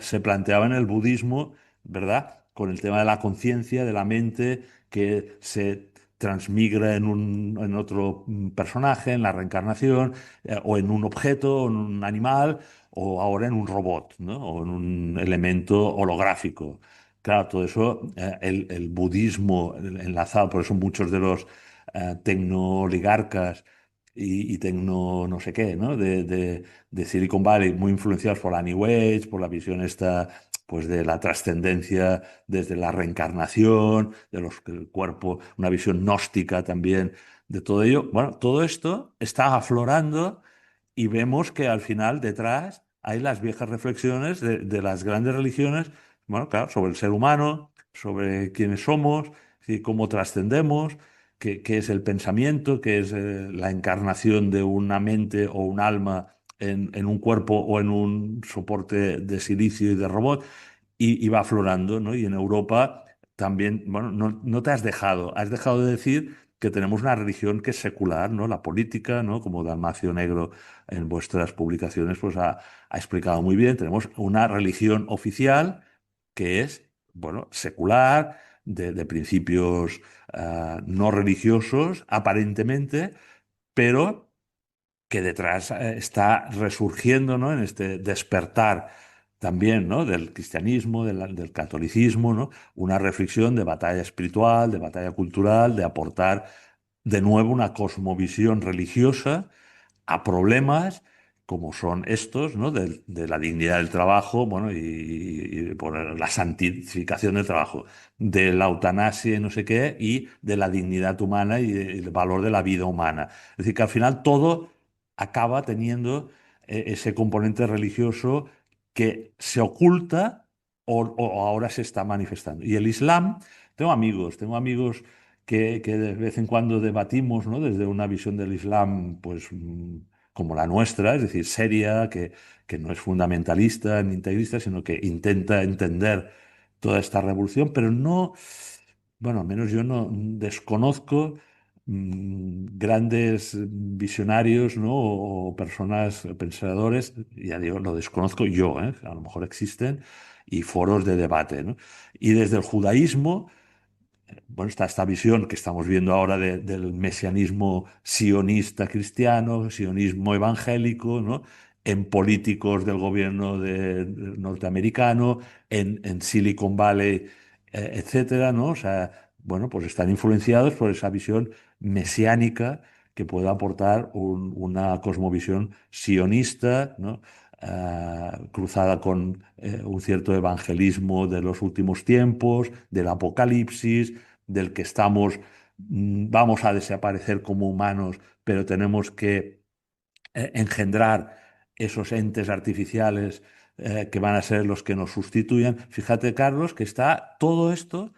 se planteaba en el budismo, ¿verdad? Con el tema de la conciencia, de la mente, que se transmigra en otro personaje, en la reencarnación, o en un objeto, o en un animal, o ahora en un robot, ¿no? O en un elemento holográfico. Claro, todo eso, el budismo enlazado, por eso muchos de los tecnooligarcas y tecno no sé qué, ¿no? De Silicon Valley, muy influenciados por la New Age, por la visión esta, pues de la trascendencia desde la reencarnación, del cuerpo, una visión gnóstica también de todo ello. Bueno, todo esto está aflorando y vemos que al final detrás hay las viejas reflexiones de las grandes religiones, bueno, claro, sobre el ser humano, sobre quiénes somos, y cómo trascendemos, qué es el pensamiento, qué es la encarnación de una mente o un alma en un cuerpo o en un soporte de silicio y de robot, y va aflorando, ¿no? Y en Europa también, bueno, no te has dejado de decir que tenemos una religión que es secular, ¿no? La política, ¿no? Como Dalmacio Negro en vuestras publicaciones pues ha explicado muy bien. Tenemos una religión oficial que es, bueno, secular, de principios no religiosos, aparentemente, pero que detrás está resurgiendo, ¿no? En este despertar también, ¿no? Del cristianismo, del catolicismo, ¿no? Una reflexión de batalla espiritual, de batalla cultural, de aportar de nuevo una cosmovisión religiosa a problemas como son estos, ¿no? De la dignidad del trabajo, bueno, y por la santificación del trabajo, de la eutanasia y no sé qué, y de la dignidad humana y el valor de la vida humana. Es decir, que al final todo acaba teniendo ese componente religioso que se oculta o ahora se está manifestando. Y el Islam, tengo amigos que de vez en cuando debatimos, ¿no? Desde una visión del Islam, pues como la nuestra, es decir, seria, que no es fundamentalista ni integrista, sino que intenta entender toda esta revolución, pero no. bueno, al menos yo no desconozco grandes visionarios, ¿no? O personas, pensadores, ya digo, lo desconozco yo, ¿eh? A lo mejor existen, y foros de debate, ¿no? Y desde el judaísmo, bueno, está esta visión que estamos viendo ahora del mesianismo sionista cristiano, sionismo evangélico, ¿no? En políticos del gobierno norteamericano, en Silicon Valley, etcétera, ¿no? O sea, bueno, pues están influenciados por esa visión mesiánica que puede aportar una cosmovisión sionista, ¿no? Cruzada con un cierto evangelismo de los últimos tiempos, del apocalipsis, del que estamos, vamos a desaparecer como humanos, pero tenemos que engendrar esos entes artificiales que van a ser los que nos sustituyan. Fíjate, Carlos, que está todo esto,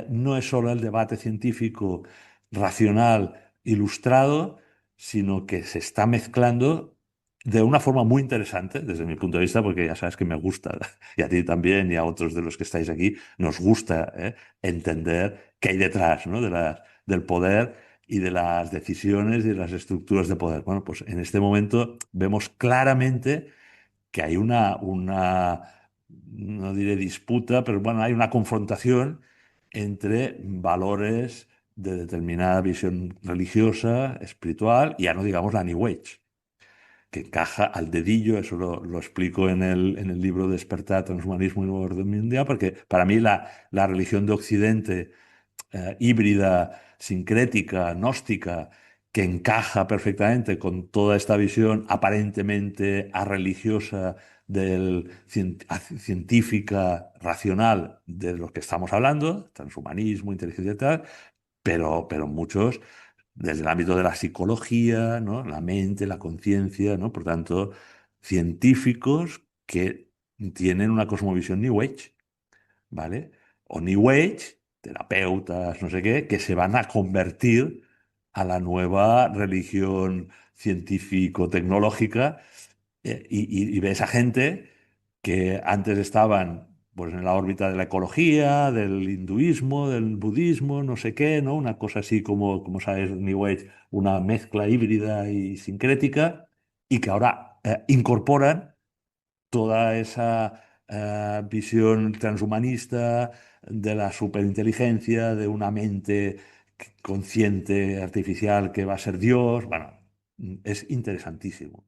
no es solo el debate científico racional ilustrado, sino que se está mezclando de una forma muy interesante, desde mi punto de vista, porque ya sabes que me gusta, y a ti también, y a otros de los que estáis aquí, nos gusta entender qué hay detrás, ¿no? del poder y de las decisiones y de las estructuras de poder. Bueno, pues en este momento vemos claramente que hay no diré disputa, pero bueno, hay una confrontación entre valores de determinada visión religiosa, espiritual, y ya no digamos la New Age, que encaja al dedillo, eso lo explico en el libro Despertar, Transhumanismo y Nuevo Orden Mundial, porque para mí la religión de Occidente híbrida, sincrética, gnóstica, que encaja perfectamente con toda esta visión aparentemente religiosa científica, racional de lo que estamos hablando, transhumanismo, inteligencia y tal, pero muchos desde el ámbito de la psicología, ¿no? La mente, la conciencia, ¿no? Por tanto, científicos que tienen una cosmovisión New Age, ¿vale? O New Age, terapeutas, no sé qué, que se van a convertir a la nueva religión científico-tecnológica y ves a gente que antes estaban pues, en la órbita de la ecología, del hinduismo, del budismo, no sé qué, ¿no? Una cosa así como sabes, New Age, una mezcla híbrida y sincrética, y que ahora incorporan toda esa visión transhumanista de la superinteligencia, de una mente consciente, artificial, que va a ser Dios. Bueno, es interesantísimo.